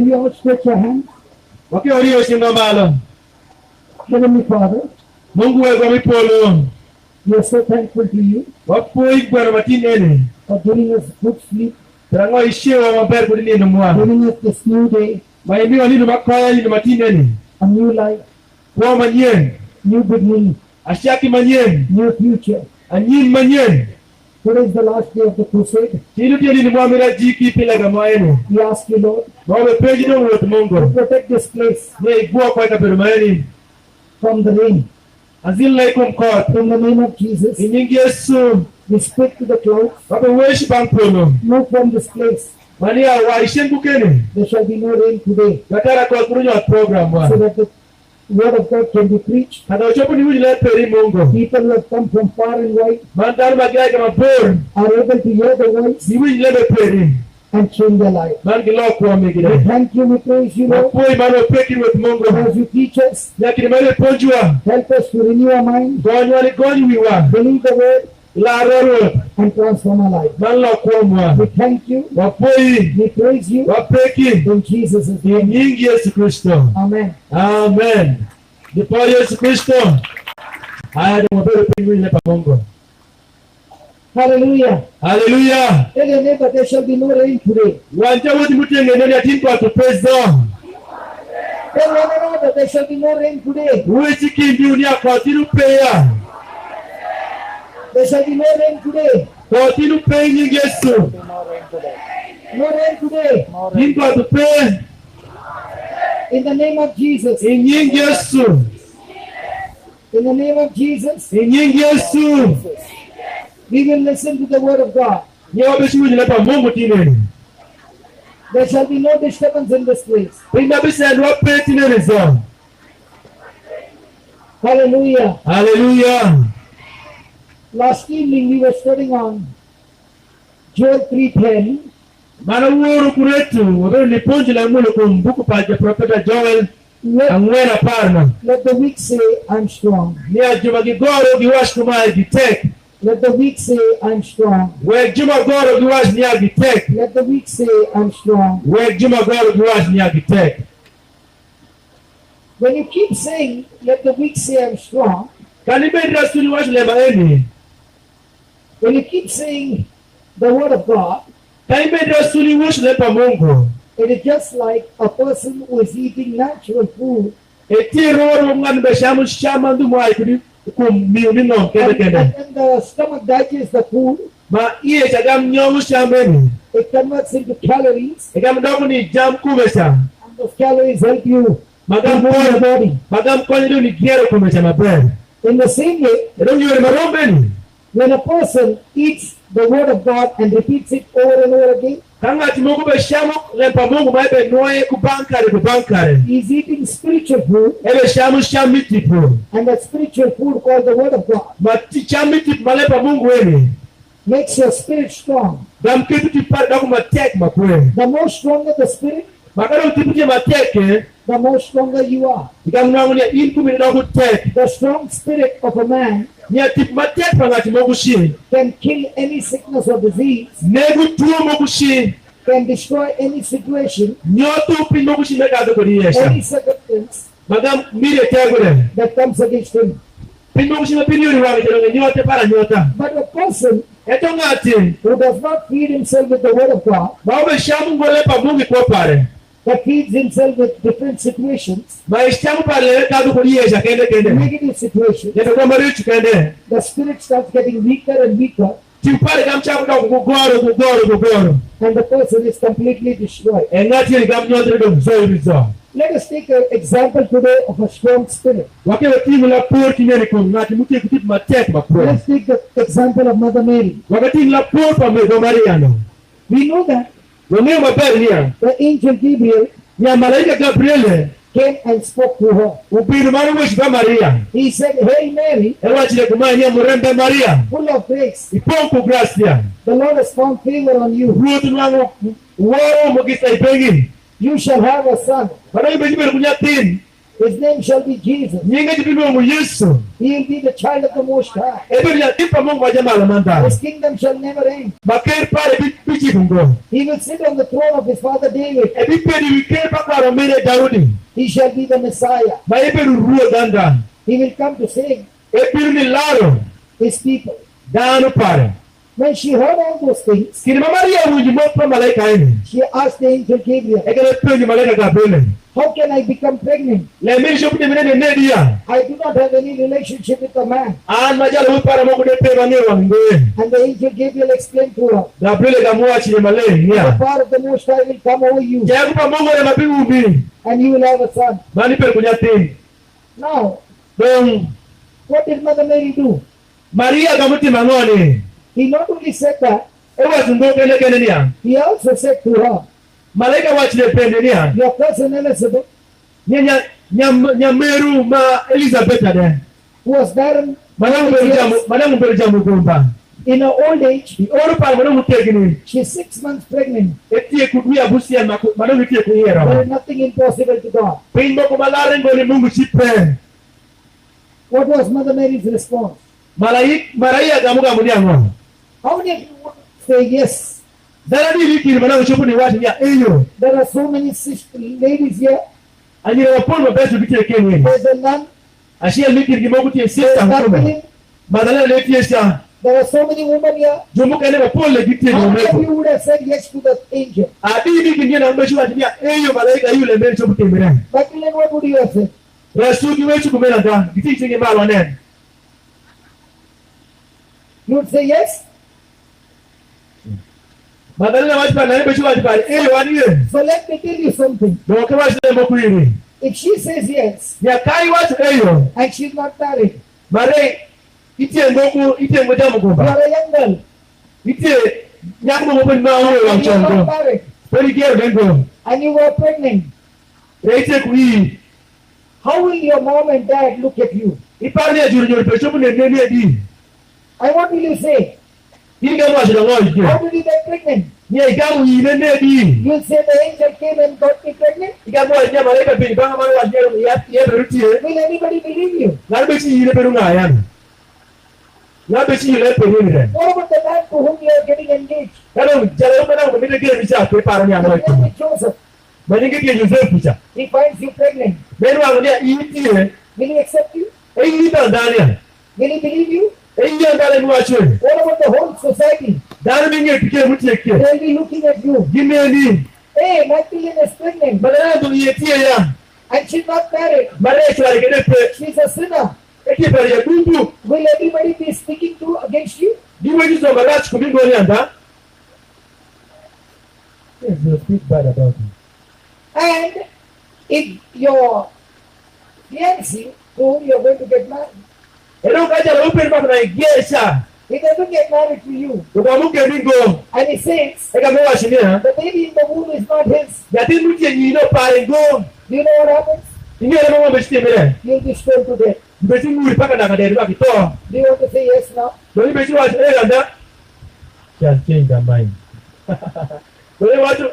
You outstretch your hand. Heavenly Father, we are so thankful to you for giving us good sleep, giving us this new day, a new life, new beginning, new future. Today is the last day of the crusade. We ask you, Lord, to protect this place from the rain. In the name of Jesus, we speak to the clouds. Move from this place. There shall be no rain today, so that the word of God can be preached. People who have come from far and wide are able to hear the voice and change their life. We thank you, we praise you, Lord. As you teach us, help us to renew our mind, believe the word, and transform our life. We thank you, we praise you, in Jesus' name. Amen. Amen. Before Yesu Kristo. Haya ndio pamoja. Hallelujah. Hallelujah. Tell your neighbor there shall be no rain today. Wanja wote mutengene atinko atupezo. Tell one another there shall be no rain today. Uwezi kimbiunia kwa tirupeya. There shall be no rain today. Kwa tirupeyi Yesu. No rain today. Tinko atupe. In the name of Jesus. In Yesu. In the name of Jesus. In Yesu. We will listen to the word of God. There shall be no disturbance in this place. Hallelujah. Hallelujah. Last evening we were studying on Joel 3:10. Let the weak say, I'm strong. Let the weak say, I'm strong. Let the weak say, I'm strong. When you keep saying, let the weak say, I'm strong, when you keep saying the word of God, it is just like a person who is eating natural food. And the stomach digests the food. It converts into calories. And those calories help you move your body. In the same way, when a person eats the word of God and repeats it over and over again, he's eating spiritual food, and that spiritual food called the word of God makes your spirit strong. The more stronger the spirit, the more stronger you are. The strong spirit of a man can kill any sickness or disease, can destroy any situation, any circumstance that comes against him. But a person who does not feed himself with the word of God, but feeds himself with different situations, negative situations, the spirit starts getting weaker and weaker, and the person is completely destroyed. Let us take an example today of a strong spirit. Let's take the example of Mother Mary. We know that the angel Gabriel came and spoke to her. He said, "Hey Mary, full of grace, the Lord has found favor on you. You shall have a son, His name shall be Jesus. Nyinge jibilo Yesu. He will be the child of the Most High. Ebe ya tipa Mungu wa jamaa lamanda. His kingdom shall never end. Makeri pale bichi bungo. He will sit on the throne of his father David. Ebi pedi wikeri pakwa romene Daudi. He shall be the Messiah. Ma ebe ruruo danda. He will come to save Ebi ni laro. his people. Dano pare. When she heard all those things, Kini Maria wujimo pa malaika ene. she asked the angel Gabriel, Ekele penye malaika Gabriel. how can I become pregnant? Le mimi shokuti minene nedia. I do not have any relationship with a man. An majalo upara Mungu de peva ne wangoe. And the angel Gabriel explained to her, Gabriel kamwa chini male. the Ya. power of the Most High will come over you, Kaya kupa Mungu ya mabibu ubi. and you will have a son. Mani pere kunyati. Now, Don what did Mother Mary do? Maria kamuti mangoni. He not only said that, Ewa zungo kele kele niya. he also said to her, Malaika wachile pende niya. your cousin Elizabeth, Nyameru ma Elizabeth ade. who was barren Manamu beru jamu gomba. in her old age, Oru pa manamu tegini. she's 6 months pregnant. Etie kuduya busia manamu etie There kuyera. is nothing impossible to God. Pimbo kumalare ngoni Mungu chipe. What was Mother Mary's response? Maria kamuka muniango. How did you say yes? Dara ni wiki manamu chopu ni wati ya eyo. There are so many ladies here. Anyira wapono besu bitie kenye. There's a nun. Ashia wiki ngimoku tie There's sister mkume. Magdalene. Madalena letie siya. There are so many women here. Jumuka ene wapole bitie How many of ngomeko. you would have said yes to the angel? Adi wiki ngine ambeshu wati ya eyo malaika yule mbele chopu temere. Magdalene, what would you have said? Rasuki wechu kumena da. Giti chingi malo nene. You would say yes? Madalena wati pa nane beshu wati pa eyo waniye. So let me tell you something. Doke wachile moku hiri. If she says yes, Nyakai watu eyo. and she's not married, Mare itie ngoja you mkumba. are a young girl, Itie nyakumo mkumba na uwe wa and you are not mchongo. married, Peri kia vengo. and you were pregnant, Reitie kuhii. how will your mom and dad look at you? Ipani ya juru pechopu nene di. And what will you say? Hii kama washida ngoi How kia. will you get pregnant? Nia ikamu nene di. You'll say the angel came and got me pregnant? Ikamu wajia malaika pini. Panga manu wajia ya berutie. Will anybody believe you? Nabechi yile peru nga ayana. Nabechi yile peru nire. What about the man to whom you are getting engaged? Kano jala umana kumite kile micha kepara ni The amoi man kuma. with Joseph, Maningi kia Joseph picha. he finds you pregnant. Menu wangulia iitie. Will he accept you? Eyi ita ndania. Will he believe you? Eyi ya ndale mwachwe. What about the whole society? Dana mingi pike mutie kia. They'll be looking at you. Gine ni. Hey, Magdalene is pregnant, Madalena tuliyetie ya. and she's not married. Mare chwari kene pe. She's a sinner. Eki pari ya dudu. Will everybody be speaking to against you? Diwe jizo malachi kumingo ni anda. Yes, you speak bad about me. And if your fiancé, to whom you're going to get married, Eno kaja la upe nipa kuna igiesha. he doesn't get married to you, Ukamuke mingo. and he says Eka mewa shinia. the baby in the womb is not his, Yati nutie nyino pare ngo. do you know what happens? Inyo ema mwa beshite mele. You'll be stoned to death. Mbeti nguri paka na kaderi waki toa. Do you want to say yes now? Doni beti watu anda. She has changed her mind. Doni watu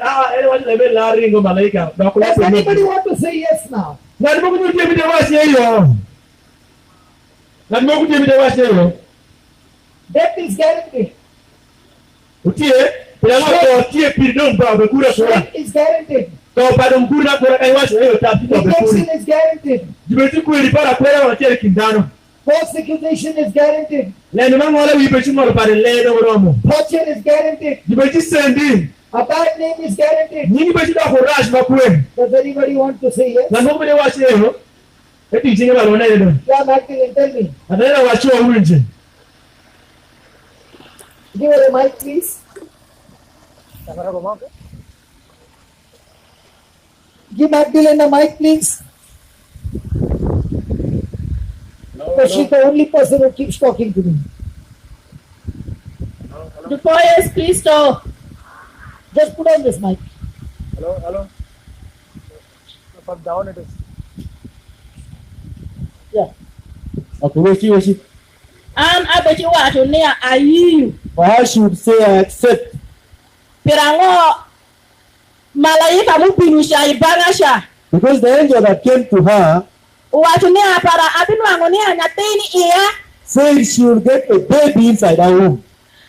lebe la ringo malaika. Does anybody want to say yes now? Na nipo kujutia mide wasi hiyo. Na nipo kujutia mide wasi hiyo. Death is guaranteed. Utie, pila ngo utie pidon ba bekura kwa. Shame is guaranteed. To pado mkura kwa kai wasi hiyo tapi kwa bekuri. Rejection is guaranteed. Jibeti kweli para kwela wachele kindano. Persecution is guaranteed. Le ni mango wale wipechi ngoro pare le do romo. Torture is guaranteed. Jibeti sendi. A bad name is guaranteed. Nyingi beti da courage makwe. Does anybody want to say yes? Na nipo kujutia wasi hiyo. Eti jinga balona hiyo. Yeah, Magdalene, tell me. Adela wacho uwinje. Give her a mic, please. Give Magdalene a mic, please. Because she's the only person who keeps talking to me. The boys, please stop. Just put on this mic. Hello. From down it is. Yeah. Okay, wait. I bet you what on there are you. I should say I accept. Pirango Malaika mupinusha ibanasha. Because the angel that came to her Uwacho ni para abinwango ni nyathini iya. saying she will get a baby inside her womb.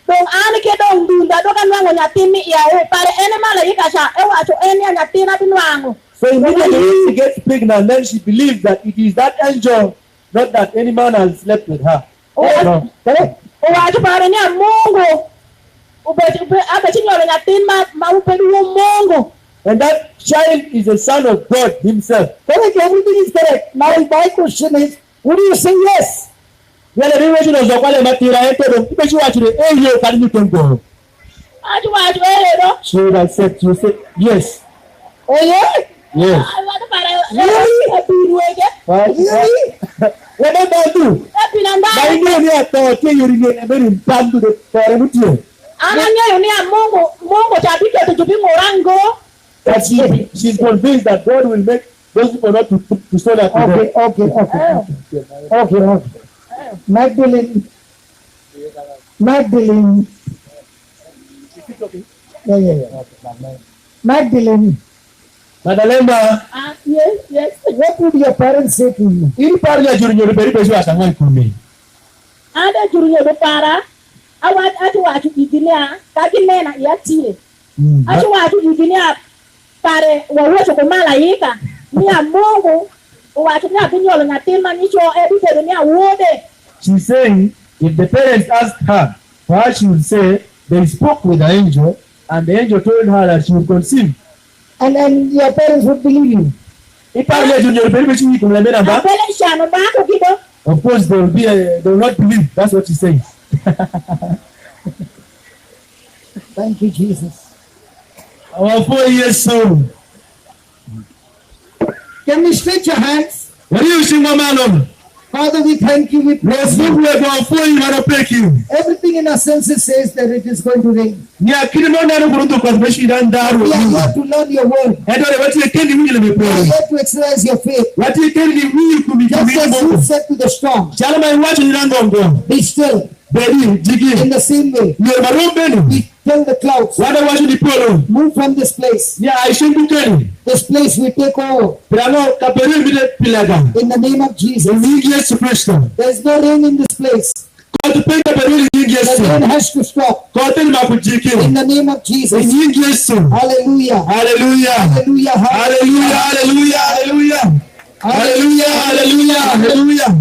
Dong an ke dong dunda do kan wango nyathini iya pare ene malaika cha ewacho ene nyathina binwango. So immediately she gets pregnant, then she believes that it is that angel, not that any man has slept with her. No. Uwacho pare ni Mungu. Abeti nyolo nyathini ma upedu Mungu. And that child is a son of God himself. Correct, everything is correct. Now my question is, would you say yes? Well, the revelation of Zokwale Matira entered. If you actually, you can you can go. She would have said, you say yes. Oh yeah? Yes. Really? What about you? My name is thought you remain very important to the foreign. That she's convinced that God will make those people not to stone her to death. Okay. Magdalene. Yeah. Magdalene. Madalena, Yes. What would your parents say to you? in Paria Junior, very busy as I for me. Ada jurunya para awat watu iginia kagimena yati. Watu iginia pare wawote kwa malaika ni Mungu watu ni abinyolo na tema nicho ebite ni awode. She's saying, if the parents asked her, what she would say, they spoke with the angel, and the angel told her that she would conceive. And your parents would believe you. In Paria Junior, very busy with me. Apele shano bako kido. Of course, they will not believe. That's what she says. Thank you, Jesus. Our 4 years old. Can we stretch your hands? What are you saying, Mama? Father, we thank you. We Yes, praise we you. are going for you. I thank you. Everything in our senses says that it is going to rain. Yeah, kile mwana na kuruto kwa sababu shida ndaru. We are here to learn your word. Ndio watu yekendi mwili We are lemepewa. here to exercise your faith. Watu yekendi mwili Just kumikumia as you Mungu. said to the storm, Chala mai watu ni nandongo. be still. Beri In jigi. the same way, Ni marombeni. we tell the clouds, Wada watu ni polo. move from this place. Ya aishindukeni. This place we take over. Pirano kaperi vile pilaga. In the name of Jesus. Nyingi Yesu Kristo. There is no rain in this place. Kwa tupenda peri nyingi The Yesu. rain has to stop. Kwa teni makujiki. In the name of Jesus. Nyingi Yesu. Hallelujah. Hallelujah. Hallelujah. Hallelujah. Hallelujah. Hallelujah. Hallelujah. Hallelujah. Hallelujah.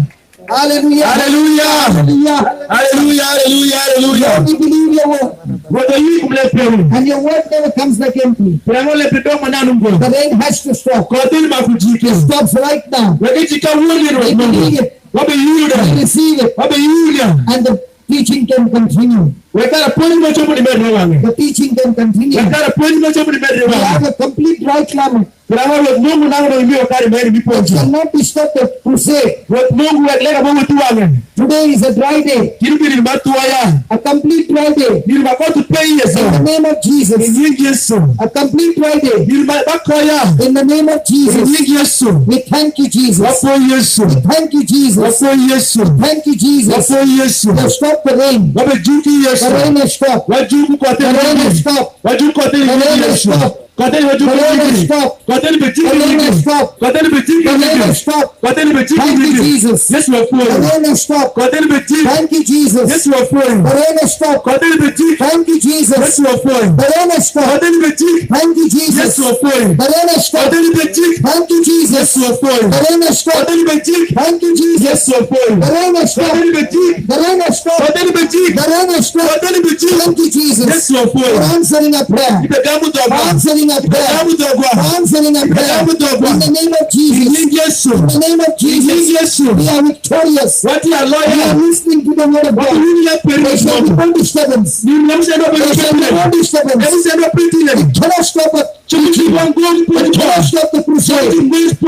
Hallelujah. Hallelujah. Hallelujah. Hallelujah. Hallelujah. Hallelujah. We believe your word. Whether you kumlepewa. And your word never comes back empty. Pirano le pidomo na nungo. The rain has to stop. Kwa teni makujiki. It stops right now. Wakijika wuli We Mungu. believe it. Wabe We yuda. receive it. Wabe yuda. And the teaching can continue. Wekara poni machomo ni medre wange. The teaching can continue. Wekara poni machomo ni medre We have wange. a complete dry climate. Pirano le Mungu nango na imio kari meri It miponji. cannot be stopped the crusade. Wet Mungu wekleka Mungu tu wange. Today is a dry day. Kiribiri ni matu waya. A complete dry day. Nili makotu pei Yesu. In the name of Jesus. Nyingi Yesu. A complete dry day. Nili makoya. In the name of Jesus. Nyingi Yesu. We thank you, Jesus. Wapo Yesu. Thank you, Jesus. Wapo Yesu. Thank you, Jesus. Wapo Yesu. You stop the rain. Wabe juki The Yesu. rain has stopped. Wajuku kwa The rain has teni. stopped. Wajuku kwa teni The rain has Yesu. stopped. Kwa teni The wajuku rain has nyingi. stopped. Kwa teni The betiki rain has nyingi. stopped. Kwa teni betiki The rain has nyingi. stopped. Kwa teni betiki Thank you, nyingi. Jesus. Yesu The wafuwe. rain has stopped. Kwa teni betiki. Thank you, Jesus. Yesu wafuwe. The rain has stopped. Kwa teni betiki. Thank you, Jesus. Yesu wafuwe. The rain has Kwa stopped. teni betiki. Thank you, Jesus. Yesu wafuwe. The rain has Kwa stopped. teni betiki. Thank you, Jesus. Yesu wafuwe. The rain has Kwa stopped. teni betiki. Thank you, Jesus. Yesu wafuwe. The rain has Kwa stopped. teni betiki. The rain has Kwa stopped. teni betiki. The rain has Kwa stopped. teni betiki. Thank you, Jesus. Yesu wafuwe. For answering a prayer. Ipegamu dogwa. Answering a prayer. Ipegamu dogwa. Answering a prayer. In the name of Jesus. Nyingi Yesu. In the name of Nyingi Jesus. Yesu. We are victorious. Watu ya We are loya. listening to the word of Watu God. yuni ya There peri shall be moto. no disturbance. Ni mnamusendo There peri shall be no moto. disturbance. Mnamusendo peri moto. Cannot stop it. Chumuki wangongi peri Cannot moto. stop the crusade.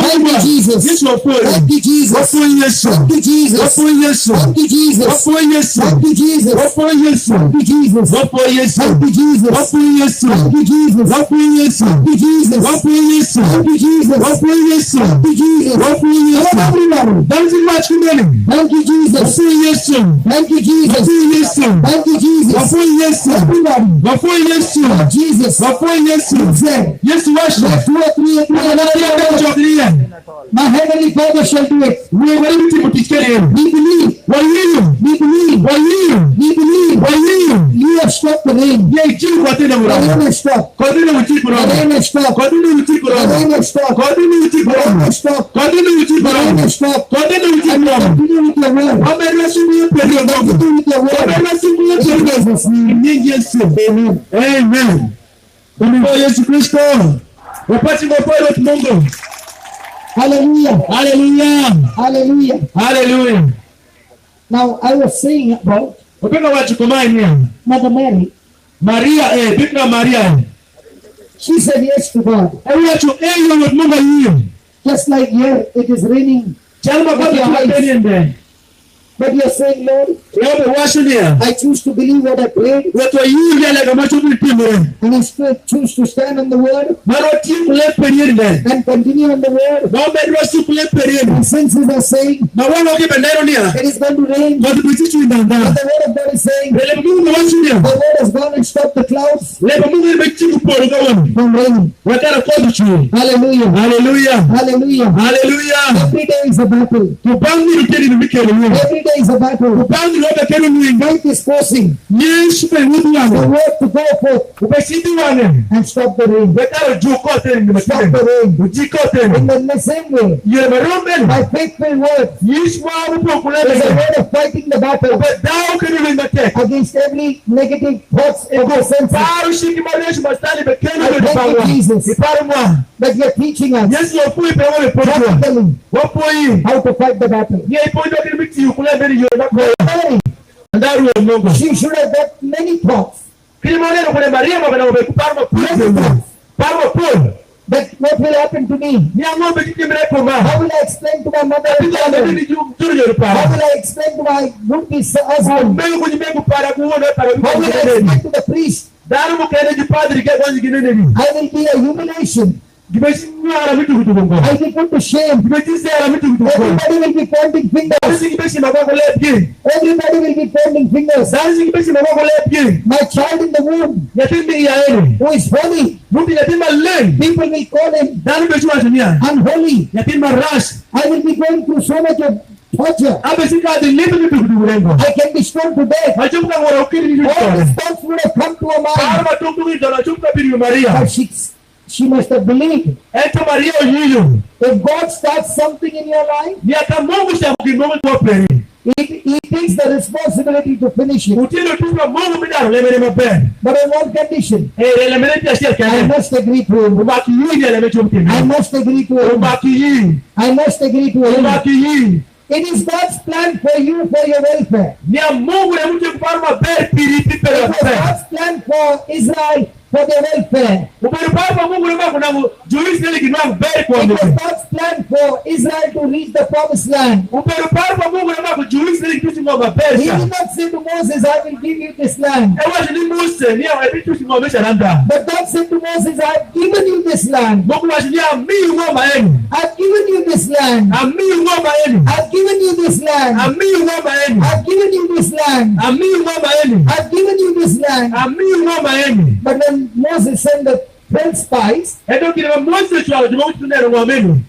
Thank you, Jesus. Yesu wafuwe. Thank you, Jesus. Wafuwe Yesu. Thank you, Jesus. Wafuwe Yesu. Thank you, Jesus. Wafuwe Yesu. Thank you, Jesus. Wafuwe Yesu. Thank you, Jesus. Wafuwe Yesu. Thank you, Jesus. Wafuwe Yesu. Thank you, Jesus. Wafuwe Yesu. Thank you, Jesus. Wafuwe Yesu. Thank you, Jesus. Wafuwe Yesu. Thank you, Jesus. Wafuwe Come Yesu. on, everybody. That is much kumeni. Thank you, Jesus. Wafuwe Yesu. Thank you, Jesus. Wafuwe Yesu. Thank you, Jesus. Wafuwe Yesu. Everybody. Wafuwe Yesu. Jesus. Wafuwe Yesu. Said, together, Yesu washo. where 2 or 3 agree on Anataka kuchokilia. my heavenly Father shall do it. Wewe mti mtikele. We believe, Walio. we believe, Walio. we believe. Walio. You have stopped the rain. Ye ikiwa kwa tena The muraba. rain has stopped. Kwa tena mtiko The raba. rain has stopped. Kwa tena mtiko The raba. rain has stopped. Kwa tena mtiko The rain raba. has stopped. Kwa tena mtiko The rain raba. has stopped. Kwa tena And mtiko we raba. continue with your word. Amerasumu pendo ndogo. Continue with your word. Amerasumu In pendo ndogo. Jesus' name. Ni Yesu. Amen. Amen. Kwa Yesu Kristo. Wapati mwokozi wetu Mungu. Hallelujah. Hallelujah. Hallelujah. Hallelujah. Now, I was saying about Wapenda watu kumani. Mother Mary. Maria Bikira Maria. She said yes to God. Watu wetu Mungu hiyo. Just like here, it is raining. Chalma kwa tunapenda. But you are saying, Lord, Wewe washunia. I choose to believe what I prayed. Watu yule ile kama tulitimwe. And I still choose to stand on the word Maroti kule periende. and continue on the word. Naomba ndio kule periende. And senses are saying, Na wale wakipendana nia. it is going to rain. Watu bichichu But ndanda. the word of God is saying, Lele Mungu washunia. the word has gone and stopped the clouds Lele Mungu bichichu pole kwa. from raining. Wakara kwa chu. Hallelujah. Hallelujah. Hallelujah. Hallelujah. Every day is a battle. Tupangi ruteni mikelo wewe. Every day is a battle. Tupangi roba kero ni. Faith is forcing Yesu pe wudu the wangu. word to go forth Ubeshidi wane. and stop the rain. Wakara juko tena ni Stop matende. the rain. Ujiko In tena. the same way, Yeye marombe. my faithful word Yesu wa upo kule. is a word of fighting the battle Dao kero ni mateke. against every negative thoughts of the senses Paru shiki mareshi mastali bekeno I thank you, kwa. Jesus. Iparu mwa. that you are teaching us Yesu yofui pe wale potwa. practically Wapo hii. how to fight the battle. Ye ipo ndio kimiti ukule mbele yona kwa. Mary, Ndaru wa Mungu. she should have got many thoughts. Kile maneno kule Maria mabana wamekuparma kule. Parma kule. But what will happen to me? Ni ngombe kike mrepo ma. How will I explain to my mother and Ndio father? ndio juu How para. will I explain to my would-be husband? Mbele kwenye mbegu para kuona para How will I explain to the priest? Daru mkene jipadri kwa kwanza kinene ni. I will be a humiliation. Gibeshinyara vitu kutugongo. I will be put to shame. Gibeshisera vitu kutugongo. Everybody will be pointing fingers. Sisi kibeshi maboko lepye. Everybody will be pointing fingers. Sisi kibeshi maboko lepye. My child in the womb, Yatimbi ya ene. who is holy, Mtu yatima len. people will call him Daru beshwa dunia. unholy. Yatima rash. I will be going through so much of torture. Abe sika adilipi vitu kutugongo. I can be stoned to death. Machumka ngora ukiri ni All vitu. these thoughts would have come to her mind. Parma tungu ndio chumka biri Maria. But she must have believed. Eto Maria yiyo. If God starts something in your life, Ni akamungu cha mkingomo kwa peri. he takes the responsibility to finish it. Utino tuka mungu bidaro lemene maperi. But on one condition, Lemene pia shia I kene. must agree to him. Ubaki yini lemene chumkini. I must agree to him. Ubaki yini. I must agree to him. Ubaki yini. It is God's plan for you, for your welfare. Ni ya mungu ya mtu kuparma beri piripi It pere was pere. God's plan for Israel, for their welfare. Uberi parma mungu lema kuna juisi nili kinwangu beri kwa It was mungu. God's plan for Israel to reach the promised land. Uberi parma mungu lema kujuisi nili kitusi ngoma He beri. did not say to Moses, I will give you this land. Ewa shini muse ni ya ebitu ngomesha nanda. But God said to Moses, I have given you this land. Mungu washini ya miyu ngoma eni. I've given you this land. Amiyu ngoma eni. I've given you this land. Amiyu ngoma eni. I've given you this land. Amiyu ngoma eni. I've given you this land. Amiyu ngoma eni. But when Moses sent the 12 spies, Edo kile Mose chwa jumo tunero ngomenu.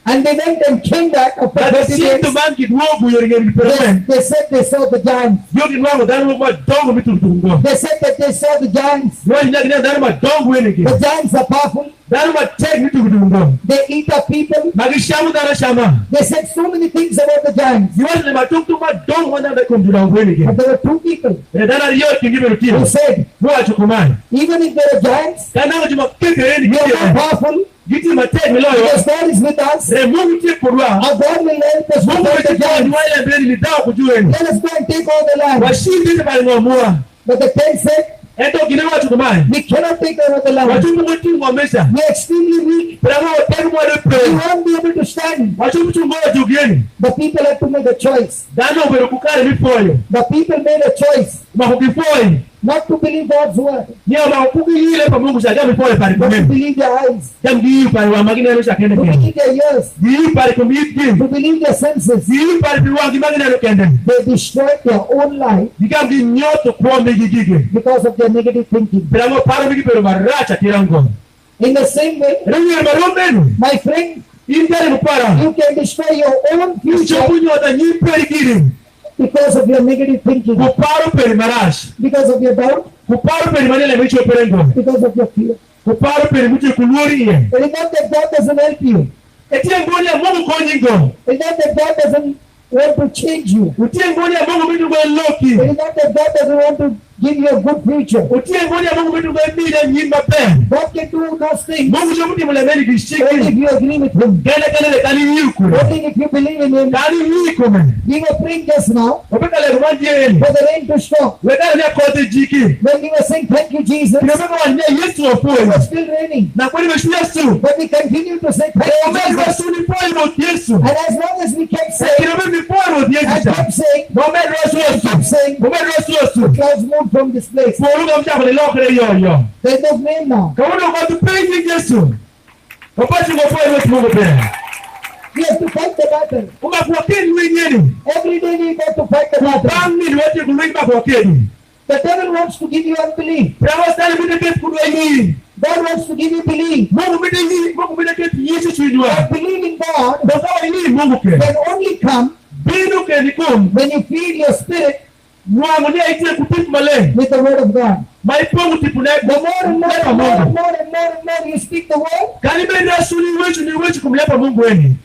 and they went and came back after But 30 si to days, man kidwogu yori permen. they said they saw the giants. Yoki nwango danu ma dongo mitu tungo. They said that they saw the giants. Yoki nyakina danu ma dongo enike. The giants are powerful. Danu ma tek mitu tungo. They eat up people. Magishamu dana shama. They said so many things about the giants. Yoki le matungu ma dongo wanda da kumdungo enike. But there were two people Dana yoki ngibe who rutiro. said, Mwa chukumani. even if there are giants, Dana juma keke we enike. are not powerful Giti ma tek miloyo. because God is with us. Se mungu tek kurwa. Our God will help us to Mungu fight the wetu kwa giants. niwele mbele ni dawa kujueni. Let us go and take all the land. Washindi ni bali ngomua. But the king said, Eto kile watu kumani. we cannot take all the land. Wachumbu wetu ngomesha. We are extremely weak. Pramo tenu mwale We pe. won't be able to stand. Wachumbu chungoa jugieni. The people had to make a choice. Dano ubero kukare mifoyo. The people made a choice Mahukifoyi. not to believe God's word, Niya mahukuki hile pa mungu shaja mifoyo pari but to kumeni. believe their eyes, Jam giyu pari wa magina yano shakende to kende. believe their ears, Giyu pari kumiti. to believe their senses. Giyu pari piwangi magina yano kende. They destroyed their own life Gikam gi nyoto kwa megi gige. because of their negative thinking. Pramo paro migi pero maracha tirango. In the same way, Ero yore maromenu. my friend, Indari mupara. you can destroy your own future Ichokunyo da nyiperi giri. because of your negative thinking, Kuparo peri marash. because of your doubt, Kuparo peri manele micho perengo. because of your fear. Kuparo peri micho kuluri iye. It is not that God doesn't help you. Etie ngoni ya Mungu konyingo. It is not that God doesn't want to change you. Utie ngoni ya Mungu mitu kwa It loki. is not that God doesn't want to give you a good future. Utie ngoni ya Mungu mitu kwa mida nyimba pe. God can do those things Mungu chomuti mulemeni only if kishiki. you agree with Him. Kele kani yukule. Only if you believe in Him. Kani yikume. We were praying just now Opeka le kumanji eni. for the rain to stop. Wekale ya kote jiki. When we were saying thank you, Jesus, it Kinapeka wanyia Yesu wapuwe. was still raining. Na kweli meshu Yesu. But we continue to say thank you, Omeri Jesus. Yesu ni poe mot Yesu. And as long as we kept saying, Kinapeka ni poe mot I Yesu. kept saying, Omeri Yesu I kept Yesu. saying, Omeri Yesu Yesu. clouds moved from this place. Fuoluga mchako ni lokre yoyo. There's no rain now. Kamudu kwa tupengi Yesu. Wapachi ngopoe mot Mungu pere. We have to fight the battle. Umakuwa keni wenyeni. Every day we got to fight the battle. Bangi ni wete kulwengi kwa keni. The devil wants to give you unbelief. Prawa stali mide keti kudwa hii. God wants to give you belief. Mungu mide keti Yesu chuidwa. But believe in God Basawa hii Mungu ke. can only come Binu ke ni kum. when you feed your spirit Mwangu ni aitie kutipu male. with the word of God. Maipongu tipu na The more and more and more and more and more and more you speak the word, Kani benda suni ni wechu kumlepa Mungu weni.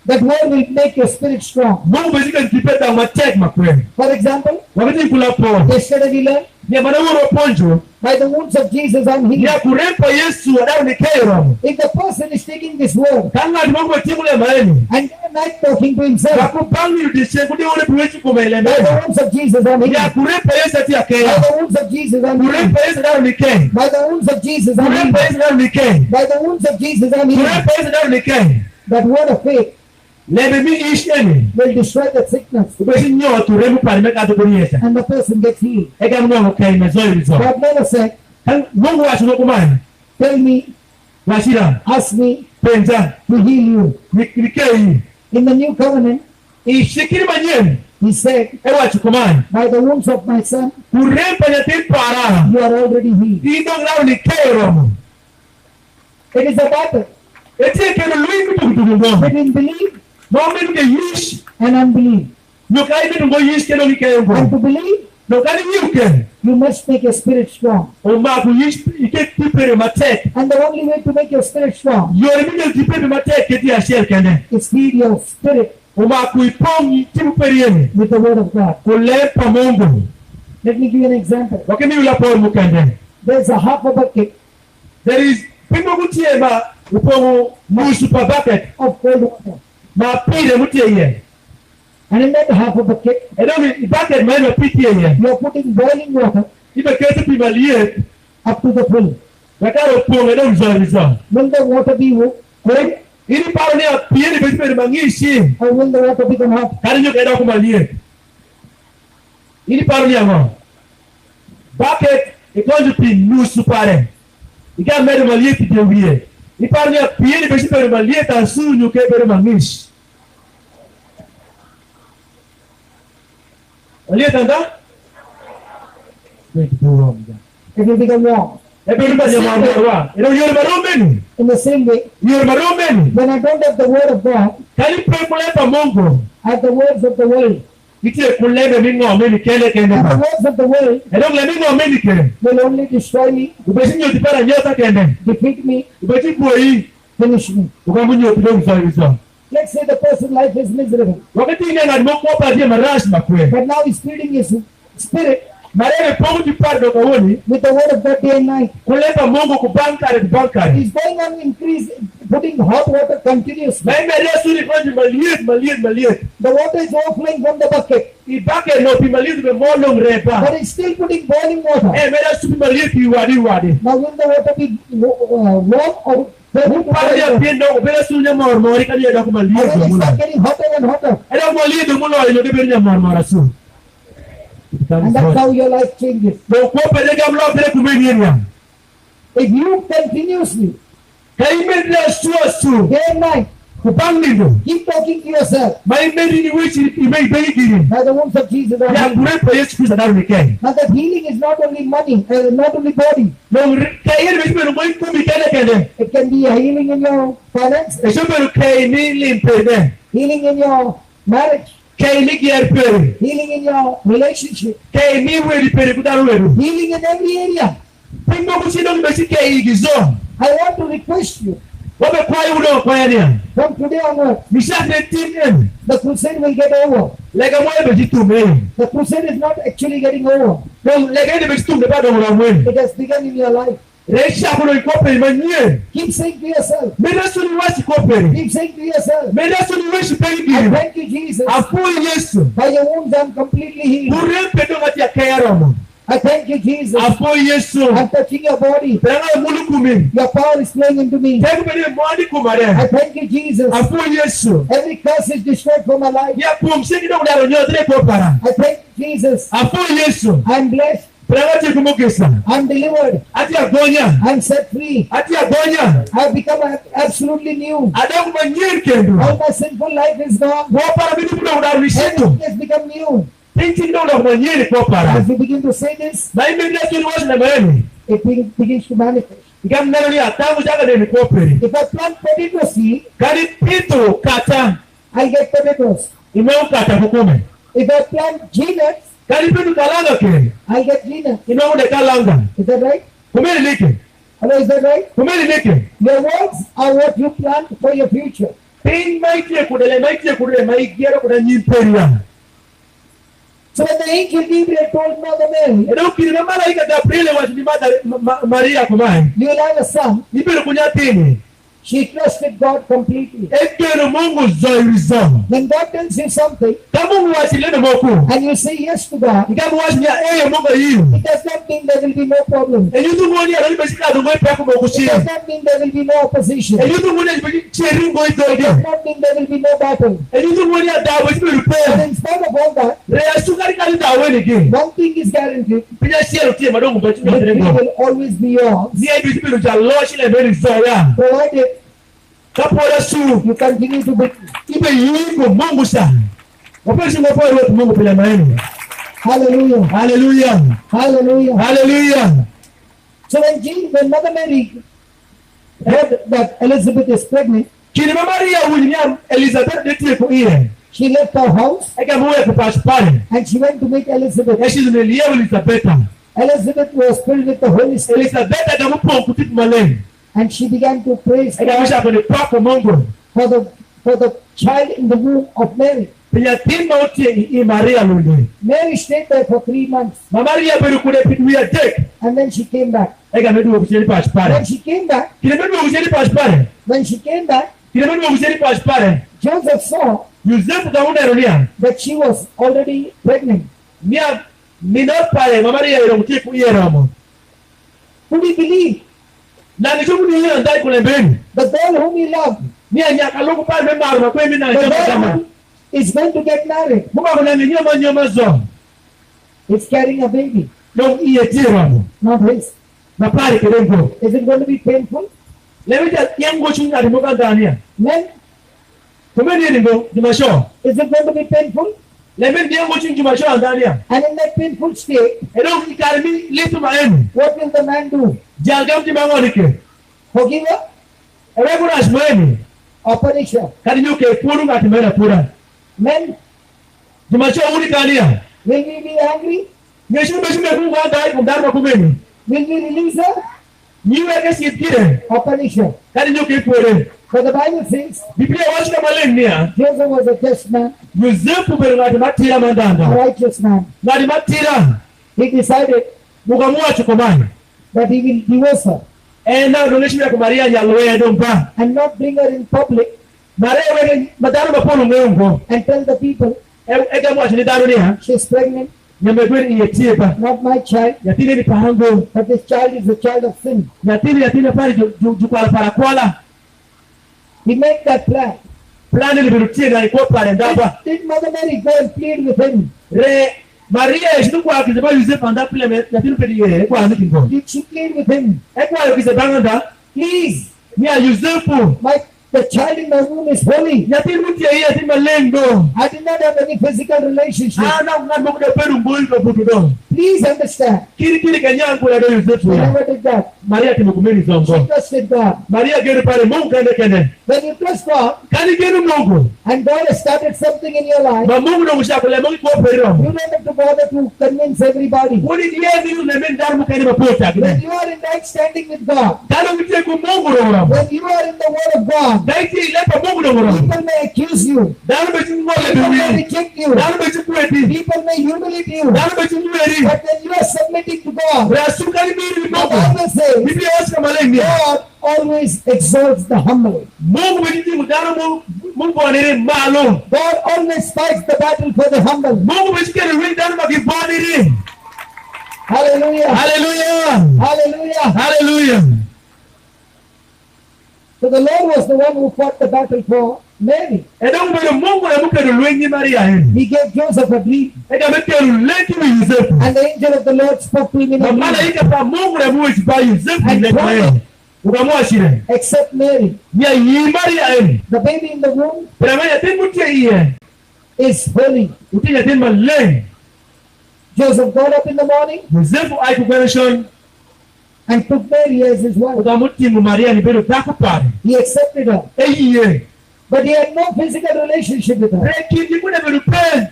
that word will make your spirit strong. Mungu bezika nikipeta matek makweni. For example, Wakati nikula po. yesterday we learned, Ni mana uro ponjo. by the wounds of Jesus I'm Ni healed. ya kurempa Yesu wadau ni keiro. If the person is taking this word Kanga ni Mungu timu le maeni. and day and night talking to himself, Kakupangi yudishe kudi ule piwechu kumeile by the mene. wounds of Jesus I'm Ni ya healed. kurempa Yesu ati ya By keiro. the wounds of Jesus I'm healed. Kurempa Yesu dau ni kei. By the wounds of Jesus I'm healed. Kurempa Yesu dau ni kei. By the wounds of Jesus I'm healed. Kurempa Yesu dau ni kei. That word of faith Lebe mi isheni. will destroy that sickness Ubesi nyo turemu parime kato kurieta. and the person gets healed. Ega mnyo kei mezoi rizo. God never said, Mungu wa shuno kumani. tell me, Washira. ask me Penza. to heal you. Nikei. In the new covenant, Ishikiri manyeni. he said, Ewa chukumani. by the wounds of my son, Kurempa nyatim para. you are already healed. Idong lau ni keiro. It is a battle Eti kero lui kutukutukugo. between belief Mami nuke yish. and unbelief. Nukai bitu ngo yish kero ni keiro. And to believe, Nukani yuke. you must make your spirit strong. Oma ku yish ike tipere matek. And the only way to make your spirit strong Yore mige tipere matek keti ashel kene. is feed your spirit Oma ku ipongi tipu perieni. with the word of God. Kulepa Mungu. Let me give you an example. Wakini ula por mukende. There's a half of a bucket There is pingo mutiema upongu nusu pa bucket. of cold water. Ma pide mutiye. And in that half of a bucket, Edo mi bucket maeno pitiye. you are putting boiling water Ibe kete pimaliye. up to the full. Wakaro pongo edo mzorizo. Will the water be cold Ini paro ni apieni betipere mangishi. or will the water become hot? Kari nyo keda kumaliye. Ini paro ni ango. Bucket ikonju pi nusu pare. Ika mere maliye pide wiye. Ini paro ni apieni betipere maliye tasu nyo kebere mangishi. Maliye tanda? It will become warm. Ebere ba jamaa. Ero yore maromeni. In the same way, Yore maromeni. when I don't have the word of God, Kali pe kulepa Mungu. I have the words of the world. Itie kulebe mingo meni kele kende And the ba. words of the world Ero le mingo meni kele. will only destroy me, Ubesi nyo tipara nyota kende. defeat me, Ubesi kuwe finish me. ukamu nyo tido msorizo. Let's say the person's life is miserable, Wakati ine na moko pa die marash makwe. but now he's feeding his spirit Marebe pongu tipara doka woni. with the word of God day and night. Kulepa Mungu kubankare. He's going on putting hot water continuously. Na ime Yesu ni konji maliet. The water is overflowing from the bucket, Ibake no pi maliet be molong repa. but he's still putting boiling water. Mera supi maliet iwadi. Now will the water be warm or Para dia and piendo ubela sunya mori kali ada ku maliet then it mula. start getting hotter and hotter. Ada maliet mula ilo de bernya mor su. And that's how your life changes. Do ko pede gam lo pede ku meniya. If you continuously, Kai medla su day and night, Kupangnindo. Keep talking to yourself. Mai meri ni wichi imei giri. Now the wounds of Jesus are Ya healing. kurepo Yesu Kristo daru nikeni. Now that healing is not only money, not only body. No kaya ni besi ngoi kumi kene. It can be a healing in your finances, Esho beru kaya ni limpene. healing in your marriage, Kaya ni gierpere. healing in your relationship, Kaya ni weri pere kudaru weru. healing in every area. Pingo kusindo besi kaya igizo. I want to request you, Wabe kwaya ulo kwaya niya. from today onward, Mishakne tinen. the crusade will get over. Lega mwe besi tume. The crusade is not actually getting over. No lega ni besi tume bado mwa mwe. It has begun in your life. Reisha kuno ikope imanye. Keep saying to yourself, Mena suni wasi kopere. keep saying to yourself, Mena suni wishi peri I giri. thank you, Jesus. Afu Yesu. By your wounds, I'm completely healed. Kurempe ndo ngati ya kaya romo. I thank you, Jesus. Afu Yesu. I'm touching your body. Tanga mulu kumi. Your power is flowing into me. Tegu bende mwadi I kumare. thank you, Jesus. Afu Yesu. Every curse is destroyed from my life. Ya kumsiki ndo kudaro nyotre kopara. I thank you, Jesus. Afu Yesu. I'm blessed. Tanga chikumukisa. I'm delivered. Ati agonya. I'm set free. Ati agonya. I've become absolutely new. Adamu manyiri kendo. All my sinful life is gone. Kopara bidu kuda kudaro nishitu. Everything has become new. Tinti ndo kudaro manyiri kopara. As we begin to say this, Na ime ndia tuni wasi na maeni. it begins to manifest. Ikam nero ni atangu jaga neni kopere. If I plant potato seed, Kani pitu kata. I'll get potatoes. Imeukata kukume. If I plant peanuts, Kani pitu kalanga ke. I'll get peanuts. Imeude kalanga. Is that right? Kumeli like. Hello, is that right? Kumeli like. Your words are what you plant for your future. Ping maitie kudele maigiero kuda nyimperia. So when the angel Gabriel told Mother Mary, Edo kirina malaika Gabriele wati ni mada Maria kumai. you will have a son, Iberu kunyatini. she trusted God completely. Ekero Mungu zoirizo. When God tells you something Kamungu wati lene moku. and you say yes to God, Ikamu wati niya Mungu yiu. it does not mean there will be no problem. Enyutu mwoni ya nalibe sika dungo ipaku moku It shiri. does not mean there will be no opposition. It Enyutu mwoni ya jibiki cheringo itoide. does not mean there will be no battle. Enyutu mwoni ya dawa ibe But rupea. in spite of all that, Rea sukari kali dawa ni ki. one thing is guaranteed, Pinya siya utie madongo bati the victory mwenye. will always be yours, Niya ibi ibe ruja loshi le mbeli zoya. provided Kapola su. you continue to be. Ibe yuko Mungu sana. Wapenzi mwapo wetu Mungu pila maeni. Hallelujah. Hallelujah. Hallelujah. Hallelujah. So when Mother Mary heard that Elizabeth is pregnant, Kini Maria William Elizabeth de ko iye. she left her house Eka muwe kupashpare. and she went to meet Elizabeth. Eshi zimeliye Elizabeth. Elizabeth was filled with the Holy Spirit Elizabeth eka mupo kutipu maleni. and she began to praise Eka God wisha kwenye pako Mungu. for the child in the womb of Mary. Pinya tima uti i Maria lule. Mary stayed there for 3 months Maria beru kule pituya tek. and then she came back. Eka medu wakusheli When pashpare. she came back, Kine medu wakusheli pashpare. Kine medu wakusheli pashpare. Joseph saw Yuzefu kaunda eronia. that she was already pregnant. Mia minot pare Maria ero kutipu iye romo. Who he believed? Na nishubu ni hiyo ndai kule mbeni. The girl whom he loved, Mia nyaka luku pale membaru na kwe mina the njama girl kama. who is going to get married, Mungu kuna nyoma zo. is carrying a baby, Nong iye tiro. not his. Na pale kidengo. Is it going to be painful? Lewita yango chunga di muka ndania. Men, Kumeni ningo dimasho. is it going to be painful? Lemen yango chunga dimasho ndania. And in that painful state, Edo kikarimi litu maenu. what will the man do? Jalgam di mangonike. Forgive her Ewe kuna asmoeni. or punish her? Kadi nyuke puru ngati mena pura. Men, Dimasho uni kania. will we be angry? Nyeshu beshume kungu andai kumdarma kumeni. Will we release her Niwe kesi itire. or punish her? Kadi nyuke pure. For the Bible says Biblia wachika maleni niya. Joseph was a just man, Yuzefu beru ngati matira a mandanda. righteous man. Ngati matira. He decided Mukamua chukomani. that he will divorce her Ena doneshime kwa Maria nyalwe dompa. and not bring her in public Maria wege madaru maponu ngeungo. and tell the people Ega mwa chini daru niya. she's pregnant, Nyamegweli iyetie pa. not my child, Yatine ni pahango. but this child is a child of sin. Yatine pale jukwala parakwala. He made that plan. Plani libirutie na iko pale ndapa. Did Mother Mary go and plead with him? Maria yeshitu kwa kizeba Yuzefu andapile yatine pediye. Kwa handi kingo. Did she plead with him? Ekwa yokizebanga nda. Please, Nia Yuzefu. my The child in my womb is holy. Nyathi mutie iya ti malengo. I did not have any physical relationship. Ana ng'ama kuda peru mbui kwa putudo. Please understand. Kiri kanyangu ya do Yosefu I ya. never did that. Maria timukumeni She zongo. trusted God. Maria genu pale Mungu kende. When you trust God Kani genu Mungu. and God has started something in your life, Ma Mungu ndo mushakule Mungu kwa periro. you don't have to bother to convince everybody. Wodi diezi yu nemen daru mukani mapota. When you are in right standing with God, Dalo mutie ku Mungu ndo. when you are in the Word of God, Daiti ilepa Mungu ndo. people may accuse you. Dalo bechi ngole People may duwi. reject you. Dalo bechi kueti. People may humiliate you. Dalo bechi ngweri. But when you are submitting to God, Rasukali miri the Mungu. Bible says Biblia yasika malengi. God always exalts the humble. Mungu bechi mudaro Mungu wanere malo. God always fights the battle for the humble. Mungu bechi kere win dalo makiboniri. Hallelujah. Hallelujah. Hallelujah. Hallelujah. So the Lord was the one who fought the battle for Mary. Eda mbele Mungu na mukere lwengi Maria heni. He gave Joseph a dream, Eda mekere lwengi wa Yosefu. and the angel of the Lord spoke to him in a Mamala dream. ika pa Mungu na muwezi pa Yosefu And ile kwa heni. Ukamua shire. Except Mary. Nya yi Maria heni. The baby in the womb Pero maya ten mutie iye. is holy. Utinya ten maleng. Joseph got up in the morning Yosefu aikukwenshon. and took Mary as his wife. Ukamuti mu Maria ni bero takupare. He accepted her, Iye. but he had no physical relationship with her. Rekindi mune bero pen.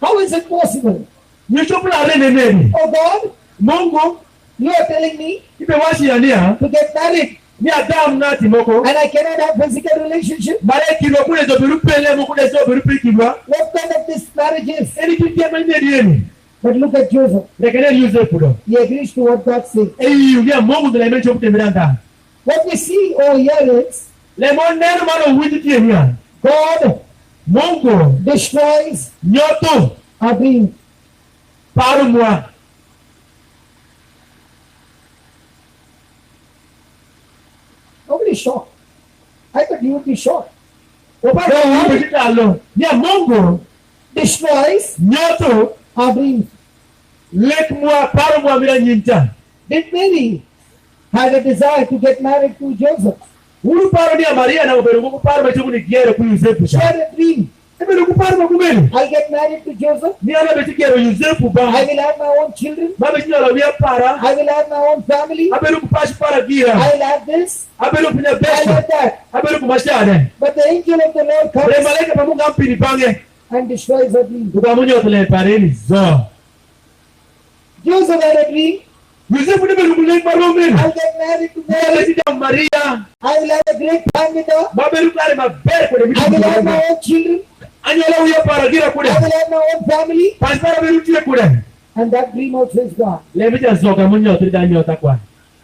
How is it possible? Nishopula rene nene. Oh God, Mungu. you are telling me Ipe washi ya niya. to get married Ni Adam nati moko. and I cannot have physical relationship? Mare kilo kule zo bero pele mo kule zo bero pikibwa. What kind of this marriage is? Eni kintia manye dieni. But look at Joseph. Rekene Yosefu do. He agrees to what God says. Ugia Mungu ndile mecho kutemiranda. What we see over here is Lemon neno malo wiji tienia. God Mungu. destroys Nyoto. our dreams. Paru mwa. Nobody shocked. I thought you would be shocked. Oparo wiji kita alo. Nia Mungu. Destroys Nyoto. our dreams. Lek mwa paru mwa mira nyinta. Did Mary had a desire to get married to Joseph? Ulu paru ni Maria na ubero Mungu paru mecho kunikiere ku Yosefu She sha. had a dream. Ebero ku paru makumeni. I'll get married to Joseph. Ni ala mecho kiere Yosefu I ba. will have my own children. Ba mecho la wia para. I will have my own family. Abero ku pashi para gira. I will have this. Abero kunya I will besa. have that. Abero ku mashane. But the angel of the Lord Bre comes malaika pa Mungu ampini pange. and destroys her dream. Ukamunyo tele pareni zo. Joseph had a dream. Yosefu ni bero kulek maromeni. I'll get married to Mary. Alesija Maria. I will have a great time with her. Baberu kare mabere kwenye I will have vitu. my own children. Anyola uya para gira I kule. will have my own family. Pasipara beru tie kule. And that dream also is gone. Lemija zoga munyo trida nyota kwa.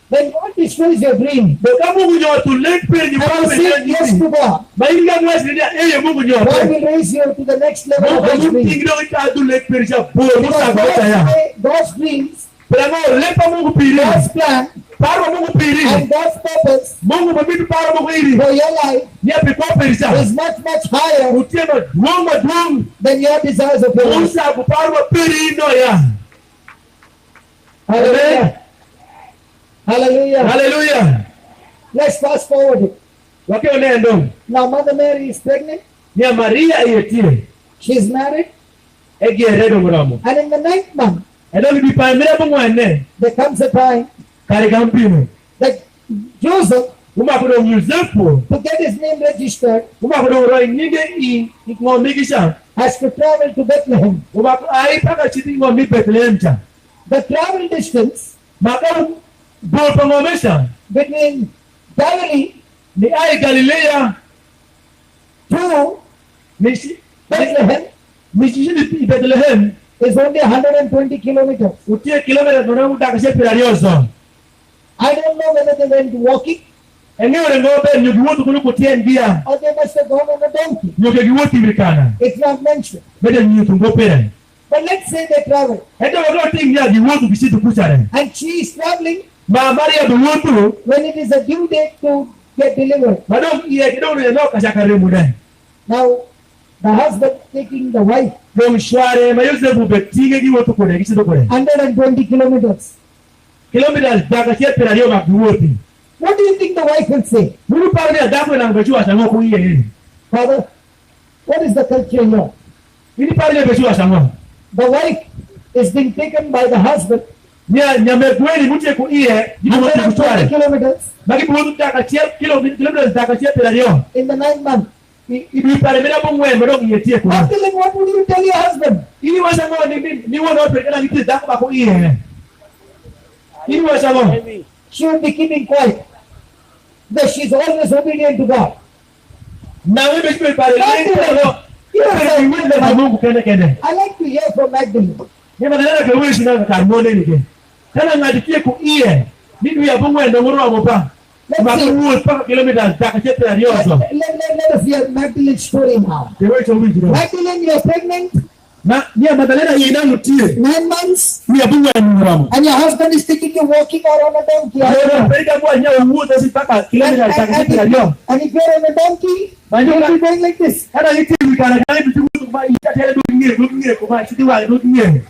When God destroys your dream, Boka Mungu nyotu lek pere ni and you kwa say yes to God, Mainga mwezi ni eye Mungu God nyotu. will raise you to the next level of Mungu His dream. mtingiro itadu lek pere cha bolo Because musa gota ya. God's dreams, Prango lepa Mungu piri. God's plan, Paro Mungu piri. and God's purpose Mungu mabitu paro Mungu iri. for your life Ni apiko pere cha. is much, much higher Utiema duong. than your desires of your life. Musa kuparo piri ino ya. Hallelujah. Hallelujah. Hallelujah. Let's fast forward it. Wakiwa nendo. Now, Mother Mary is pregnant. Ni ya Maria ietire. She is married. Egi eredo muramu. And in the 9th month, Edo ni bipamira Mungu ane. there comes a time Kari kampino. that Joseph, Uma kudo Yosefu. to get his name registered, Uma kudo roi nyinge ngombe kisha. has to travel to Bethlehem. Uma ai paka chiti ngombe Bethlehem cha. The travel distance Maka bol pangomesha. between Galilee Ni ai Galilea. to Mishi Bethlehem ni Bethlehem. is only 120 kilometers. Utie kilomita tona utakashe pirarioso. I don't know whether they went walking Eneo ngombe nyugiwotu kulu kutie ngia. or they must have gone on a donkey. Nyugiwotu mirikana. It's not mentioned. Bede nyutu ngopere. But let's say they travel. Edo wakati ngia giwotu kisitu kuchare. And she is traveling Maria biwotu. when it is a due date to get delivered. Madam iye kidogo ya noka shakare muda. Now, the husband taking the wife Dong shware Yosefu betinge giwotu kule kisitu kule. 120 kilometers. Kilomita dakashe pirario magiwotu. What do you think the wife will say? Mulu paro ni adako na ngajua sango kuiye. Father, what is the culture here? Ini paro ni ngajua sango. The wife is being taken by the husband. Nyame kweli mtu kuiye, jibu mtu 120 kutwale. kilometers Bagi mtu kilometers takachia radio. in the 9 months. Ibi pare mera bongwe mero ngiyetie kwa. After like, what would you tell your husband? Ini wasango ni wana opekana ngiti dako bako iye. Ini wasango. She will be keeping quiet. That she's always obedient to God. Na wewe jibu pare Mungu kende. I like to hear from Magdalene. Ni madala ke wewe shina karmone nike. Kana ngadikie ku iye. Ni ya bongwe ndo ngoro amopa. Let's see. Mabu paka kilometers takachia radio so. Let us hear Magdalene's story now. Dewe chowi jiro. Magdalene, you're pregnant, Na ni madala ina nutie. 9 months, Ni ya bongwe ngoro. and your husband is taking you walking or on a donkey. Pega kwa nya uwo si paka kilometers takachia radio. And if you're on a donkey, you'll be going like this. Kana ngiti kana kana bitu kwa itatele dungire kwa chitiwa dungire.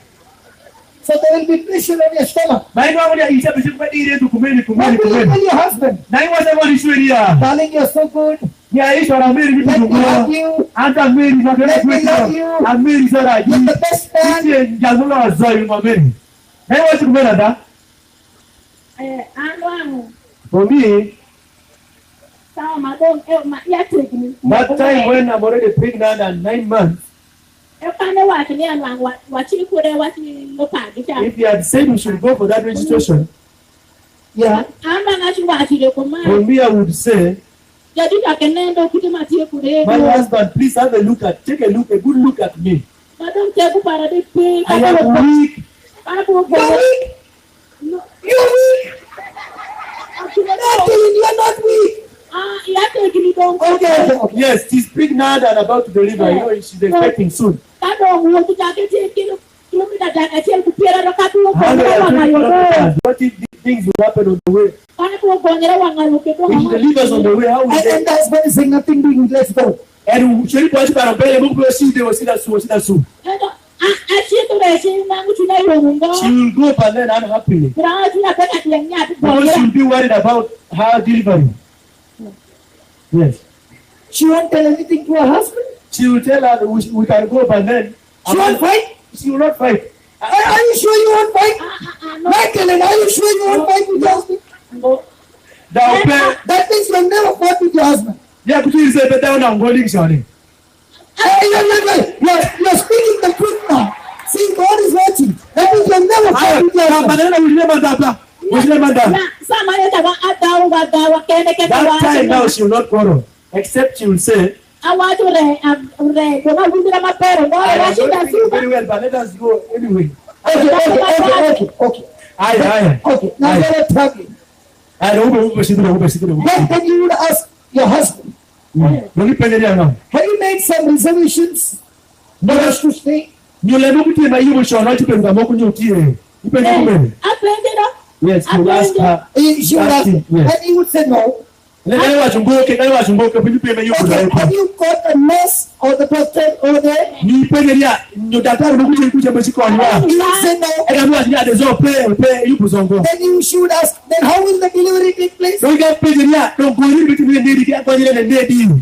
So there will be pressure on your stomach. Baina moja isa bitu kwa dire kumeni. What will you tell your husband? Na iwa sawa ni shuria. Darling, you're so good. Ya isho na meri bitu Let me kwa. hug you. Anta meri na Let me love you. Ameri sara. You're the best man. Ndiye njagulo azoi maberi. Na iwa sikumena da. Anwangu For me, sawa madong ya tegni. that time when I'm already pregnant and 9 months, Epane watu ni anwangu wachi kure wachi lopagi cha. if he had said we should go for that registration, Yeah. Amba ngachi wachi le for kuma. me I would say, Jadi kakenendo kutima tie kure. my husband, please take a good look at me. Madong tegu para de pe. I am weak. Para po You're weak. You're weak. Magdalene, you're not weak. Ya tegni dong. Okay. Yes, she's pregnant and about to deliver. You know, she's expecting soon. Kadong wo tu jake tie kilomita jake tie kupira ro katu ko 120 wangayo. kilometers. What if these things will happen on the way? Kana ko gonyera wangayo ke If she delivers on the way, how will And they? the husband is saying nothing doing. Let's go. And sheri kwa shibara mbele mungu wa shide wa sida su. Achitu resi nangu tuna yongo. She will go but then unhappily. Kira tuna peka tiangnya tu Because she'll be worried about her delivery. Yes. She won't tell anything to her husband. She will tell her that we can go but then She won't fight. she will not fight. Are you sure you won't fight? no. Magdalene, are you sure you won't fight with your husband? That means you'll never fight with your husband. Yeah, could you say that down on going shawty? You're speaking the truth now. See, God is watching. That means you'll never fight with your husband. Banana will never die. Sama ya tawa adaw wadaw kene ke That time now tawa. she will not quarrel. Except she will say, Awatu re kona windira mapero ngora I am washida not feeling very suba. well, but let us go anyway. Okay. Aye. Okay, now Aye. let us talk. I don't know. Then you would ask your husband, have you made some reservations for us to stay? Aprendero. Yes, you ask her. She would ask, Yes. and he would say no. Have Okay, have you got a nurse or the doctor over there? Ni pengeria daktari unakuja kuja mwezi And he would say no. akaambia ati adezo pe yupo zongo Then you should ask, then how will the delivery take place? ndio pengeria ndio ngori vitu vile ndio kwa ile ndio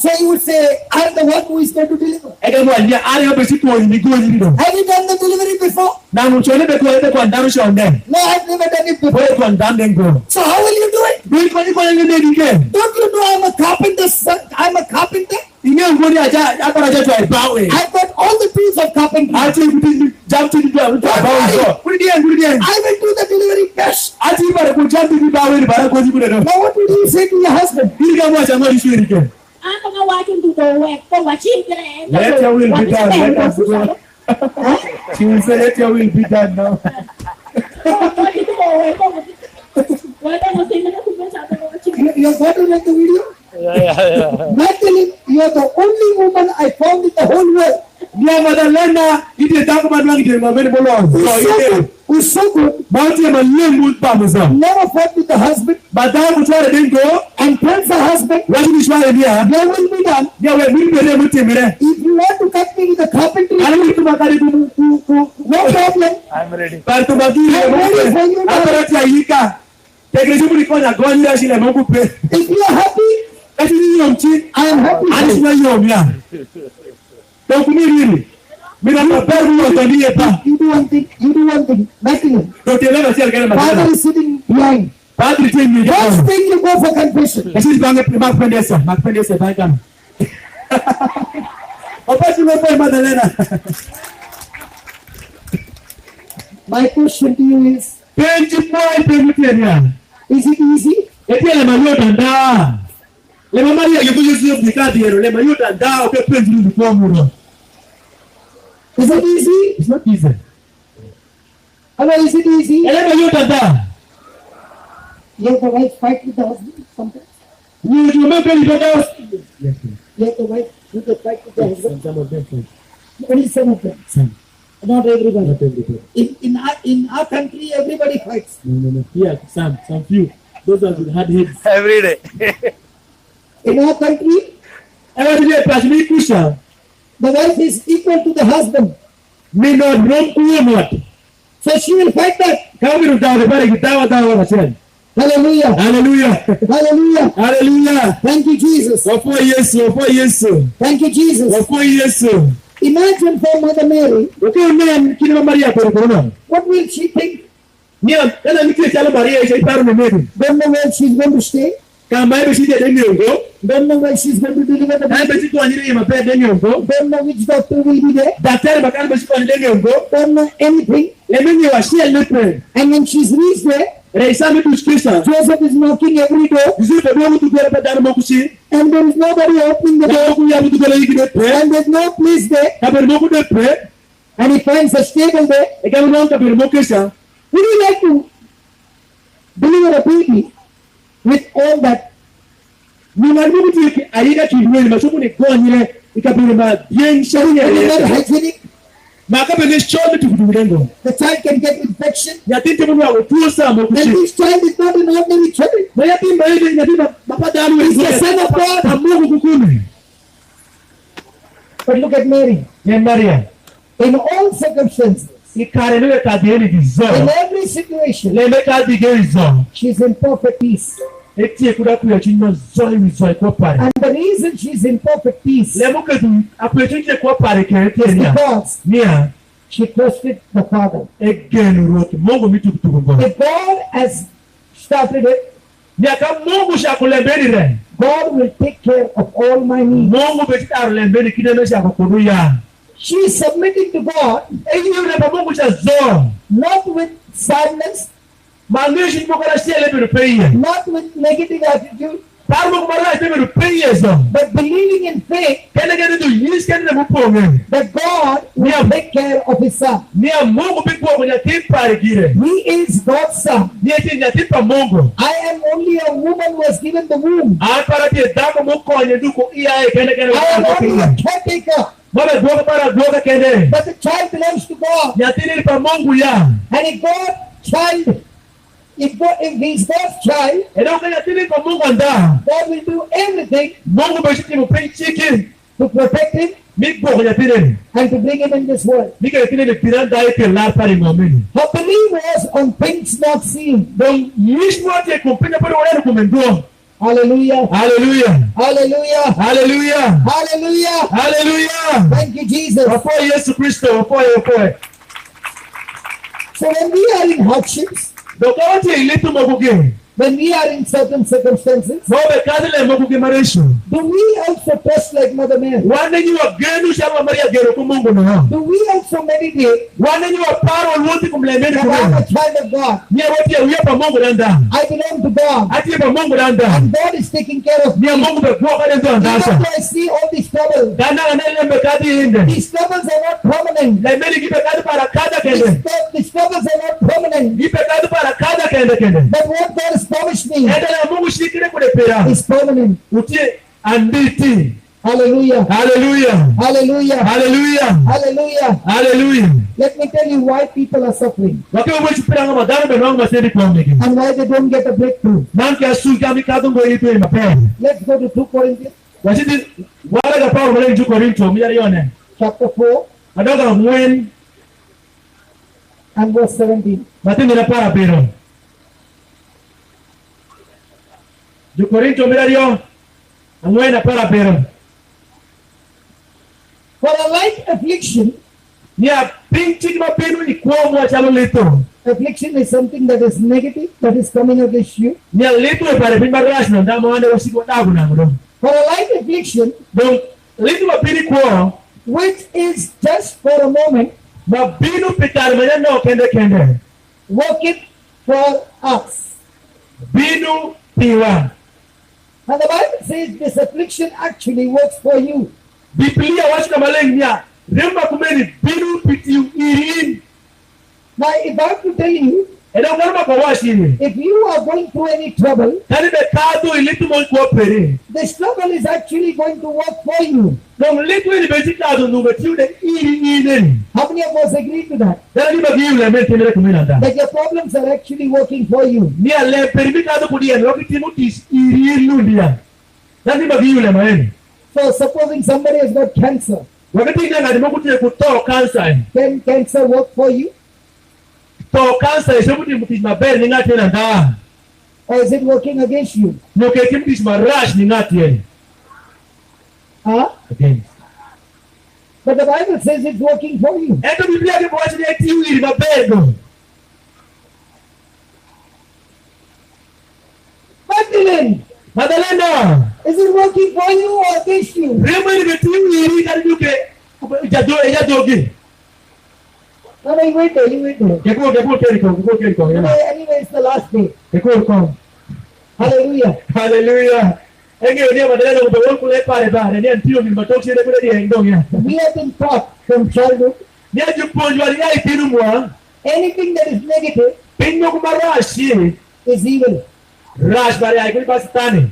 So you would say, I'm the one who is going to deliver. akaambia ali hapo siku ni goli ndio Have you done the delivery before? na mchone kwa ndaro shonde No, I've never done it before. wewe kwa ndande ngo So how will you do it? ndio kwa ile ndio Don't you know I'm a carpenter, son? I'm a carpenter. ingia ngoni aja akaraja tu bawe I've got all the tools of carpentry. ati jump to the bawe kudia I will do the delivery cash. ati bara ku jump to the bawe bara ko jibu no Now what will you say to your husband? ili kama chama ishirike Ando nga watu ndudo we ko wachindre. let your will be done let us go she will say let your will be done now You're going to make the video? Magdalene, you're the only woman I found in the whole world dia madalena ite tangu madwangi ke mabeni bolo who's so good, bauti ya malembu pamoza never fought with the husband, baadaye kutwale dengo and tells the husband, watu nishwale dia there will be done. dia we mbele mutemere If you want to cut me with the carpentry, ali mtu makari no problem. parto bagile I'm ready for you now. akarati ayika Teknoloji buri konya gonya shile Mungu pe. If you are happy, Eti ni yomchi. I am happy. Ani shina yomya. Donc mimi mina maperu mtandie pa. You do one thing, nothing. Donc tena na sia kale Father madara. is sitting behind. Padri tini. First thing you go for confession. Esi bange makpendesa banga. Opasi wewe Madalena. My question to you is it easy? Eti le mayota nda. Le mamaria yebuzo bikadi yero le mayota nda o pe penzi ni ko muro. Is it easy? It's not easy. Hello, is it easy? Le mayota nda. You have the wife fight with the husband sometimes. Ni tumempe ni dogo. Yes. You have the wife who can fight with the husband. Some of them. Only some of them. Some. Not everybody. Not everybody. In our country, everybody fights. No. Here, some few. Those are with hard heads. Every day. In our country, Every day, passionate kusha. the wife is equal to the husband. Me not wrong kuwa. So she will fight back. Kama ni dawa bale dawa wasema. Hallelujah. Hallelujah. Hallelujah. Hallelujah. Thank you, Jesus. Wapo Yesu. Thank you, Jesus. Wapo Yesu. Imagine for Mother Mary, Ukiwa mimi kina Maria kwa corona. what will she think? Nia kana nikile chala Maria ile iparu na mimi. Don't know where she's going to stay. Kama hiyo shida ndio ngo. Don't know where she's going to deliver the Hapo baby. siku anjili ya mapema ndio ngo. Don't know which doctor will be there. Daktari bakani basi kwa ndio ngo. Don't know anything. Lemeni washia lepe. And when she's reached there, Reisa mtusikisa. Joseph is knocking every door. Zile ndio mtu kwa badala mokushi. And there is nobody opening the door. Ndio kuya mtu kwa hiki lepe. And there's no place there. Hapo ndio mtu lepe. And he finds a stable there. Ikawa ndio kwa mokesha. Would you like to deliver a baby with all that? Ni mwalimu tu aida kilimweli mashuku ni gonyile ikabili ma bien sharia. And it's not hygienic. Makabe ni shome tukutulengo. The child can get infection. Yatinte mwana wa kutusa And mokushi. this child is not an ordinary child. Na yatimba ile yatimba mapada alu He's the son of God. na Mungu kukuni. But look at Mary. Ni Maria. In all circumstances, Ikarelewe kadiri in gizo. every situation, Leme kadiri gizo. she's in perfect peace. Eti kuda kuya chino zoi kwa pare. And the reason she's in perfect peace is Lemo ketu apwechike kwa pare kereteria. because Nia she trusted the Father. egenu roki. Mungu mitu kutukungo. If God has started it, Nia kama Mungu shakulembeni re. God will take care of all my needs. Mungu betita arulembeni kideme shakukunuya. She is submitting to God, Eyi yule pa Mungu shazo. not with sadness, Mangishi mbokala siya lebe rupeye. not with negative attitude, Parmo kumara lebe rupeye zo. but believing in faith Kene kene tu yis kene ne muponge. that God will take care of His Son. Nia Mungu bikuwa kwenye timpare gire. He is God's Son. Nia tinya timpa Mungu. I am only a woman who has given the womb. Apara tie dako mukonye duko iya kene kene. I am only a caretaker. Mame goga para goga kene. But the child belongs to God. Nia tini pa Mungu ya. And if He's God's child, Edo kanya tini pa Mungu anda. God will do everything Mungu beshiti mupenyi chiki. to protect him Miko kwenye tini. and to bring him in this world. Mika tini ni piranda ike la pari ngomeni. Her belief was on things not seen. Donc yishmo ate kumpenya pari wale kumendo. Hallelujah. Hallelujah. Hallelujah. Hallelujah. Hallelujah. Hallelujah. Thank you, Jesus. Wapo Yesu Kristo, wapo. So when we are in hardships, Donc kawati ilitu mokuge. when we are in certain circumstances, Nobe kadile mokuge maresho. do we also trust like Mother Mary? Wane nyi wa genu shama Maria gero kumungu na. Do we also meditate Wane nyi wa paro alwoti kumlemeni that I'm kumemu. a child of God? Nye wati ya uya pa Mungu nanda. I belong to God. Ati pa Mungu nanda. And God is taking care of me. Nye Mungu be kwa kade ndo Even andasa. though I see all these troubles, Dana na lembe kadi inde. these troubles are not permanent. Lemeni kipe kadi para kada kende. These troubles are not permanent. Kipe kadi para kada kende. But what God has promised me Enda na Mungu shikire kule pera. is permanent. Utie anditi. Hallelujah. Hallelujah. Hallelujah. Hallelujah. Hallelujah. Hallelujah. Let me tell you why people are suffering Wakiwa mwechi pira ngama dana benwangu masedi kwa mege. and why they don't get a breakthrough. Manki asuki amikado ngo yitu ima pera. Let's go to 2 Corinthians Washidi wala ga Paulo mwenye njuko rinto miyari yone. chapter 4 Adoga mwen and verse 17. matindi na para pero. Jokorinto mirario ang'wen apar abiriyo. For a light affliction, Nia piny chik ma piny ikuom wachalo litho. affliction is something that is negative, that is coming against you. Nia litho e pare piny marach no ndamo wane wasiko dago nango do. For a light affliction, Dong litho ma piny ikuom which is just for a moment, ma bino pitare manyano kende. worketh for us. Bino piwa. And the Bible says this affliction actually works for you. Biblia wacho maleng nia remba kumeni bino pitiu irin. Now, if I have to tell you, Edo ngorma kwa washini. if you are going through any trouble, Kani be kado ilitu mo kwa pere. the struggle is actually going to work for you. Dong litho ni besi kado nume tiu de iri. How many of us agree to that? Dala ni bagi yule mente mere kuminanda. That your problems are actually working for you. Nia le perimi kado kudia loki timu tis iri lundia. Dala ni bagi yule maeni. So, supposing somebody has got cancer, Wakati ina ngadi mo kutia kuto cancer. can cancer work for you? To cancer eshobuti mutis maber ni ngati na nda. Or is it working against you? No ke mutis marash ni ngati eni. Huh? Again. But the Bible says it's working for you. Endo Biblia ke bwachi ni tiu iri maber do. Magdalene, Madalena. is it working for you or against you? Remo ni tiu iri kari duke. Jadogi. No, you wait there, you wait there. Keko keriko. Anyway, it's the last day. Keko. Hallelujah. Hallelujah. Enge ni Madalena ubewol kule pare bare ni antio ni matoksi ne kule di endong ya. We have been taught from childhood, Ni ajuponjwa ni ai tinu mwa. anything that is negative Pinyo kumarashi. is evil. Rash bare ai kuli pasitani.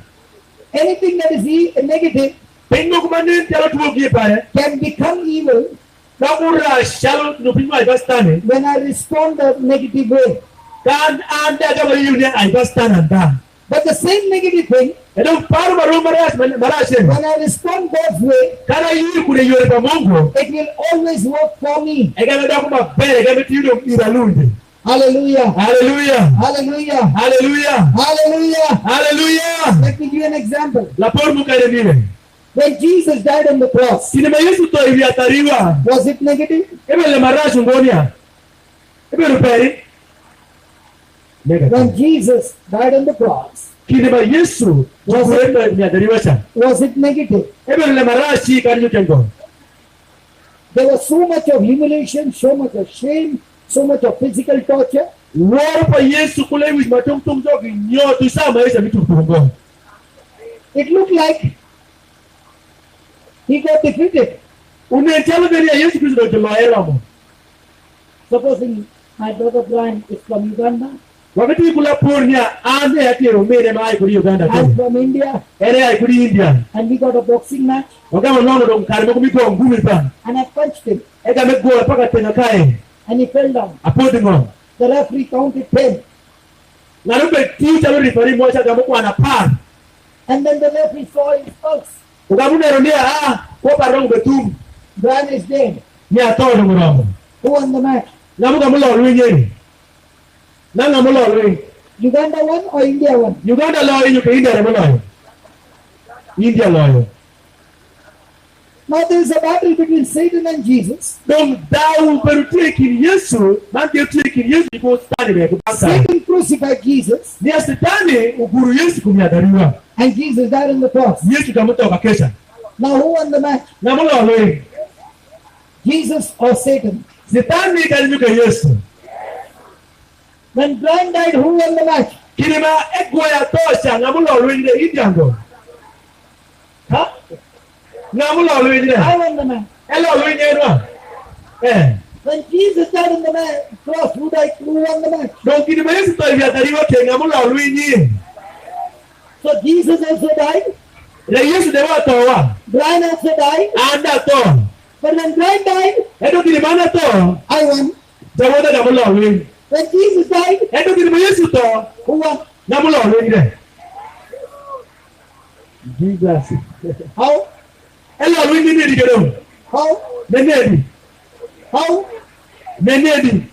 Anything that is negative Pinyo kumanin talo tuwogi pare. can become evil Kamu rash chalo nupinyo ai pasitani. when I respond the negative way. Kan anda kama yun ai pasitani anda. But the same negative thing, Edo paru maru marashi. when I respond God's way, Kana yuri kule yore pa Mungu. it will always work for me. Ega meda kuma bere ega metiyo iralundi. Hallelujah. Hallelujah. Hallelujah. Hallelujah. Hallelujah. Hallelujah. Let me give you an example. La por mukare mire. When Jesus died on the cross, Sinema Yesu to hivi atariwa. was it negative? Ebe le marashu ngonia. Ebe ruperi. When Jesus died on the cross, Kinema Yesu wakurenda ni atariwa cha. was it negative? Ebe le marashi kanyo kengo. There was so much of humiliation, so much of shame, so much of physical torture. Woro pa Yesu kule wis matum tum zogi nyotu sama Yesu vitu tungo. It looked like he got defeated. Unetelo gani ya Yesu Kristo ndo maera mo. Supposing my brother Brian is from Uganda, Wakati kula pornia ande yake romene mai kuli Uganda I'm tu. from India, Ere ai kuli India. and we got a boxing match, Wakama nono ndo mkarimo kumiko ngumi pa. and I punched him, Ega megola paka tena kai. and he fell down. Apodi ngo. The referee counted 10, Narupe ticha lo rifari moja kama kwa na par. and then the referee saw his pulse. Ukamuna rondia kwa parong betum. Brian is dead. Ni atodo muramo. Who won the match? Namuka mulo luinye. Nanga mulo luin. Uganda won or India won? Uganda lo inyo ke India mulo. India lo. Now there is a battle between Satan and Jesus. Dong dau berutie kin Yesu, manke utie kin Yesu iko stani be kupasa. Satan crucified Jesus, Ni asitani uguru Yesu kumiadariwa. and Jesus died on the cross. Yesu kamuta wakesha. Now who won the match? Na mulo luin. Jesus or Satan? Sitani kalinyuka Yesu. When Brian died, who won the match? Kilima egwa ya tosha na mulo luin de India ngo. Huh? Na mulo luin de. I won the match. Hello luin de. When Jesus died on the cross, who won the match? Dong kilima Yesu to viatariwa ke na mulo luin ni. So Jesus also died. Le Yesu de wa towa. Brian also died. Anda to. But when Brian died, Edo kilimana to. I won. Jawoda na mulo luin. When Jesus died, Edo kilima Yesu to. who won? Na mulo luin de. Jesus. How? Hello luin ni digero. How? Nenedi. How? Nenedi.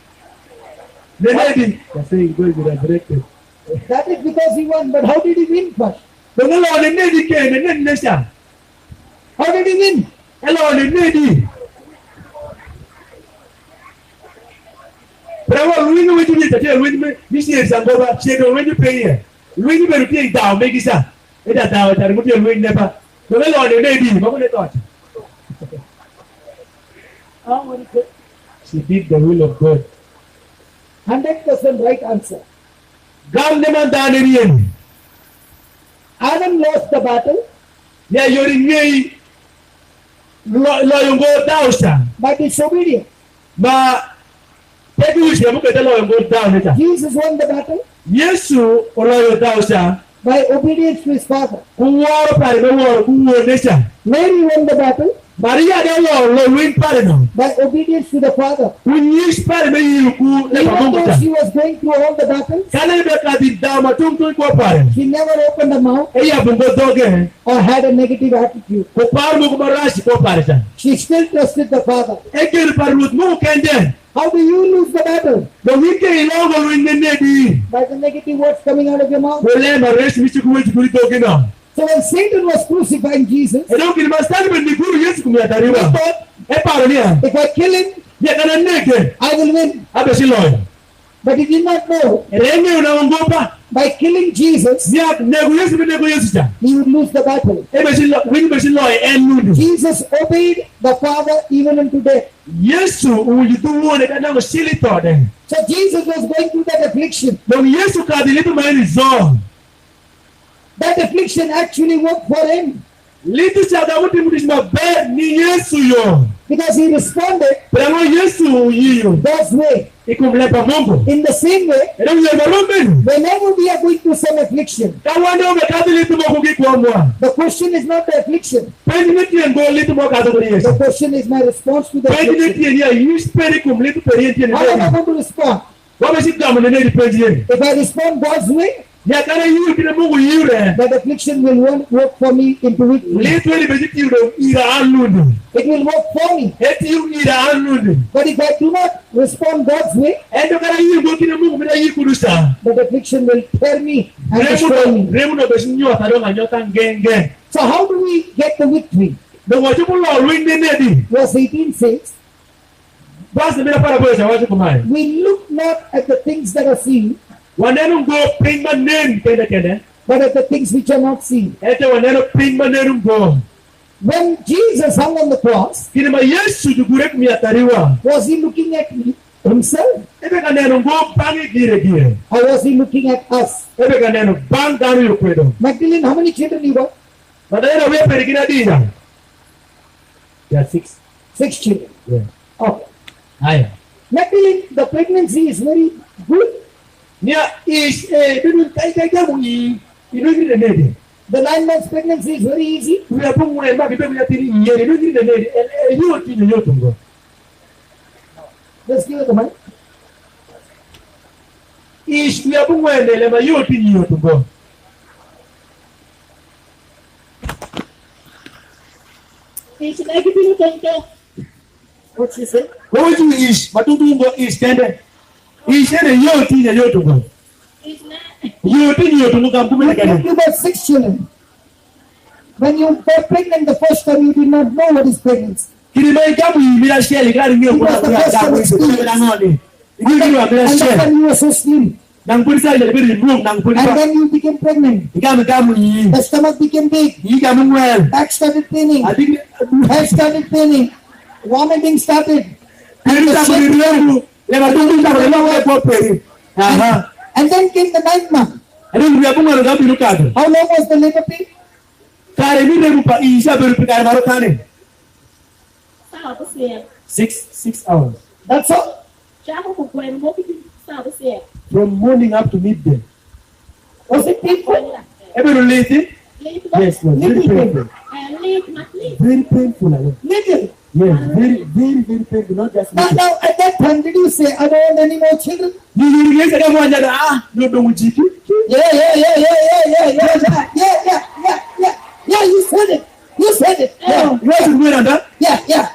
Nenedi. That's saying going to resurrected. That is because he won. But how did he win first? Bangalo ne ne di ke ne ne sha. How did he win? Hello ne di. Bravo, Louis no wetu ni tate Louis mi si esangoba chedo wetu peye. Louis ni beru peye down make isa. Eda down tari muti Louis never. Bangalo ne di, mako ne thought. She did the will of God. 100% right answer. Gam ne man da ne yen. Adam lost the battle Ya yori ngei lo yongo dausa. by disobedience. Ma tebi uche mu kete lo yongo down eta. Jesus won the battle Yesu olo dausa. by obedience to his father. Kuwaro pare no woro kuwo nesha. Mary won the battle Maria de lo win pare no. by obedience to the father. Kunyish pare me yuku le Even though pamunguta. she was going through all the battles, Kana be ka di da matung tu ko pare. she never opened her mouth Eya bungo doge. or had a negative attitude. Ko par mu ko marashi ko pare ta. She still trusted the father. Eker parut mu kende. How do you lose the battle? The weekend ilongo win ne di. By the negative words coming out of your mouth. Wole ma resh mi chukwu chukwu doge na. So when Satan was crucifying Jesus, Eno kini mastani be ni guru Yesu he kumyatariwa. thought, E paro ni a. if I kill him, Ye kana neke. I will win. Abe si loy. But he did not know Renge unaongopa. by killing Jesus, Nia nego Yesu be nego Yesu cha. he would lose the battle. Ebe si lo win be si loy enundu. Jesus obeyed the Father even unto death. Yesu ujitu wone kana ngo sili tode. So Jesus was going through that affliction. Donc Yesu ka dilitu maeni zo. That affliction actually worked for him Litu cha da muti muti ma be ni Yesu yo. because he responded Pramo Yesu yiyo. God's way. Ikumlepa Mungu. In the same way, Eno ye marombe. whenever we are going through some affliction, Kawande ome kadilitu mo kuki kwa mwa. the question is not the affliction. Pendi neti ngo litu mo kazo kuri Yesu. The question is my response to the Pendi affliction. neti ya yish peri kumlitu peri enti How am I ni. going to respond? Wame si kama nene di pendi yeni. If I respond God's way, Ya kana yiyo kine Mungu yure. that affliction will work for me into victory. Litu eli bejiti yuro ira anundu. It will work for me. Eti yu ira anundu. But if I do not respond God's way, Endo kana yiyo ngo kine Mungu mina yi kurusa. that affliction will tear me and destroy me. Remu no besi nyota donga nyota ngenge. So how do we get the victory? Dongo chupu lo winde nedi. Verse 18 says, Basi mina para boya cha wachu kumai. we look not at the things that are seen, Wanenu ngo pingma nen kende. but at the things which are not seen. Ete wanenu pingma nenu ngo. When Jesus hung on the cross, Kine ma Yesu jugure kumyatariwa. was he looking at himself Ebe kanenu ngo bangi gire. or was he looking at us? Ebe kanenu bang daru yukwedo. Magdalene, how many children you got? Badayana we perikina dina. Yeah, 6. 6 children. Yeah. Okay. Aya. Magdalene, the pregnancy is very good. Nia is bidun kai mu yi. Inu gire nedi. The 9 months pregnancy is very easy. We are pung mwe ma bibe muyatiri yeri. Inu gire nedi. Yu tinyo yotungo. Let's give it a mic. Ish we are pung mwe nele ma yu tinyo yotungo. It's negative thinking. What she said? Oju ish matutungo ish kende. Ish ene yu tinyo yotungo. It's not. Yu tinyo yotungo kampume You kende. got 6 children. When you got pregnant the first time, you did not know what is pregnancy. Kirime jamu yi mira sheli kari ngiyo kuna Because the kuna first jamu one isu. is Kira ngoni. Iku And kiwa mira that's sheli. when you were so slim. Nang pulisa ile biri room nang And pulisa. then you became pregnant. Ikame kamu yi. The stomach became big. Yi kamu well. Back started paining. Adik Head started paining. Vomiting started. And, Kirisa the biri shaking. rembu. Lema tungu ta kwa lema kwa peri. Aha. And then came the 9th month. Ado ngiya bunga ngapi lukado. How long was the labor pain? Kare mi rembu pa isha biri pikare maro kane. Sao você 6 hours. That's all. já vou com ele, vou pedir sao você From morning up to midday. Was it painful? Ever late? leite Yes, no, very painful. leite mas leite Very painful. Alo. Little. Yes, very painful. Not just little. Now, at that time, did you say, I don't want any more children? You get that one that no mujiki. Yeah, you said it. You said it. Yeah, You want to go on that? yeah.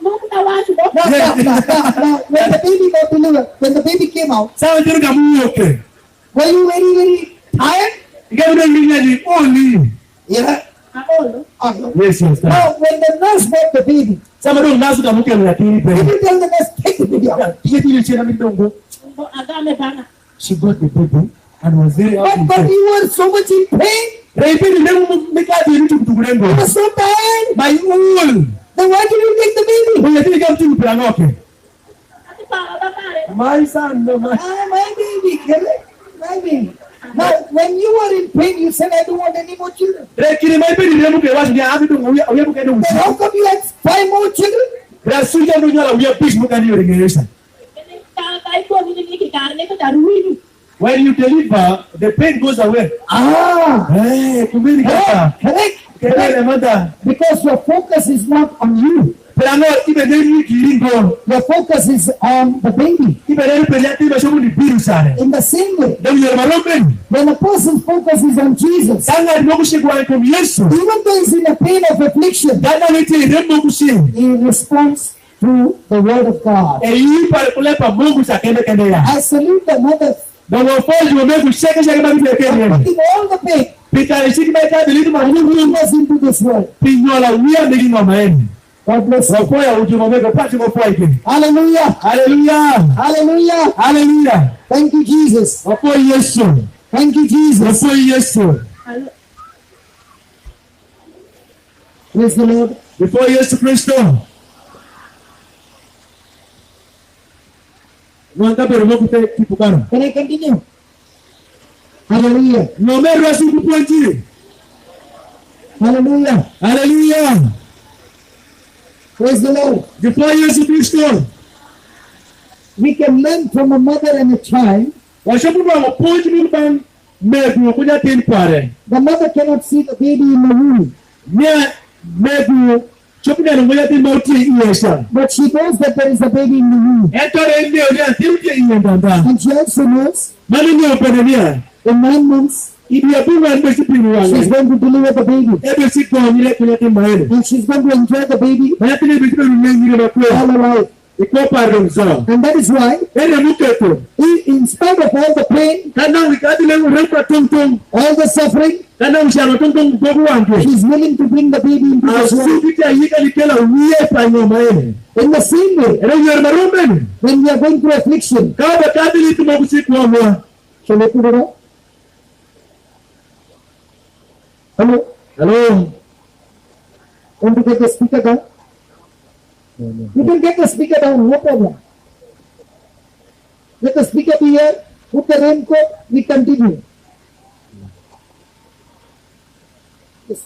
não tá lá de boa Now, when the baby got delivered, when the baby came out, Sawa jero kamu okay. were you very, very tired? Ikamu ndio nginya ni oh precious. Now, when the nurse brought the baby, Sama dong nasu kamu kaya nyakirin did pe. you tell the nurse, take the baby out? Dia tidak cina minta. agame bana She got the baby and was very happy. But you were so much in pain. Rapi ni lemu mika di itu tu You kurengo. were so tired. My owl. Then why did you take the baby? Kaya tini kamu tu perangoke. ati para bakare My son, no my. My baby, correct? My baby. Now, when you were in pain, you said, I don't want any more children. Rapi ni mai pe ni lemu ke was dia abi tu uya bukan tu. Then how come you had 5 more children? Rasu dia tu nyala uya pis bukan dia orang ka kai ko ni ni ki karne ko daruini When you deliver, the pain goes away. Ah, Hey, kumiri kata. correct. Kaya mata. Because your focus is not on you. Perango ibe ni kiringo. Your focus is on the baby. Ibe ni penyati masuk di biru sana. In the same way, Dalam yang maroken. when a person's focus is on Jesus, Sangat mokusi kuai kum Yesu. even though he's in a pain of affliction, Dana niti rembo kusi. he responds to the word of God. Ei para kulepa Mungu sa kende kende ya. I salute the mothers Na wafoji wamegu shaka shaka babi ya kende. in all the pain Pita ishiki baita dilitu who mahumu. was into this world. Pinyola uya nigi ngamaeni. God bless you. Wafoya ujuma wamego pati wafoya ikini. Hallelujah. Hallelujah. Hallelujah. Hallelujah. Thank you, Jesus. Wafoya Yesu. Thank you, Jesus. Wafoya Yesu. Praise the Lord. Before Yesu Kristo. Mwanga pero mokute kipukano. Can I continue? Hallelujah. Ngomero asu kupuanji. Hallelujah. Hallelujah. Praise the Lord. Before Yesu Kristo. We can learn from a mother and a child. Washapu ba wapoji mban mebu kuja tin pare. The mother cannot see the baby in the womb, Nya mebu chopina ngoja tin mauti iyesha. but she knows that there is a baby in the womb. Etore ndio ya tiruti iyendanda. And she also knows Mali ni openenia. in 9 months Ibi ya bunga mbesi pinu she's wangu. going to deliver the baby. Ebe siku wanyile kuja tin maele. And she's going to enjoy the baby Mayati ni bitu nyingine makwe. all her life. Iko pardon zao. And that is why, Ene muketo. in spite of all the pain, Kana wikati lengu rempa tong. all the suffering, Kana ushano tong gogo wangu. she's willing to bring the baby into this world. Asukita yika likela uye pa nyoma ene. In the same way, Ene uyer marumeni. when we are going through affliction, Kaba kadili tumakusiku wamwa. shall we put it up? Hello? Hello. Want to get the speaker down? You can get the speaker down, no problem. Let the speaker be here. Put the raincoat. We continue. Yes,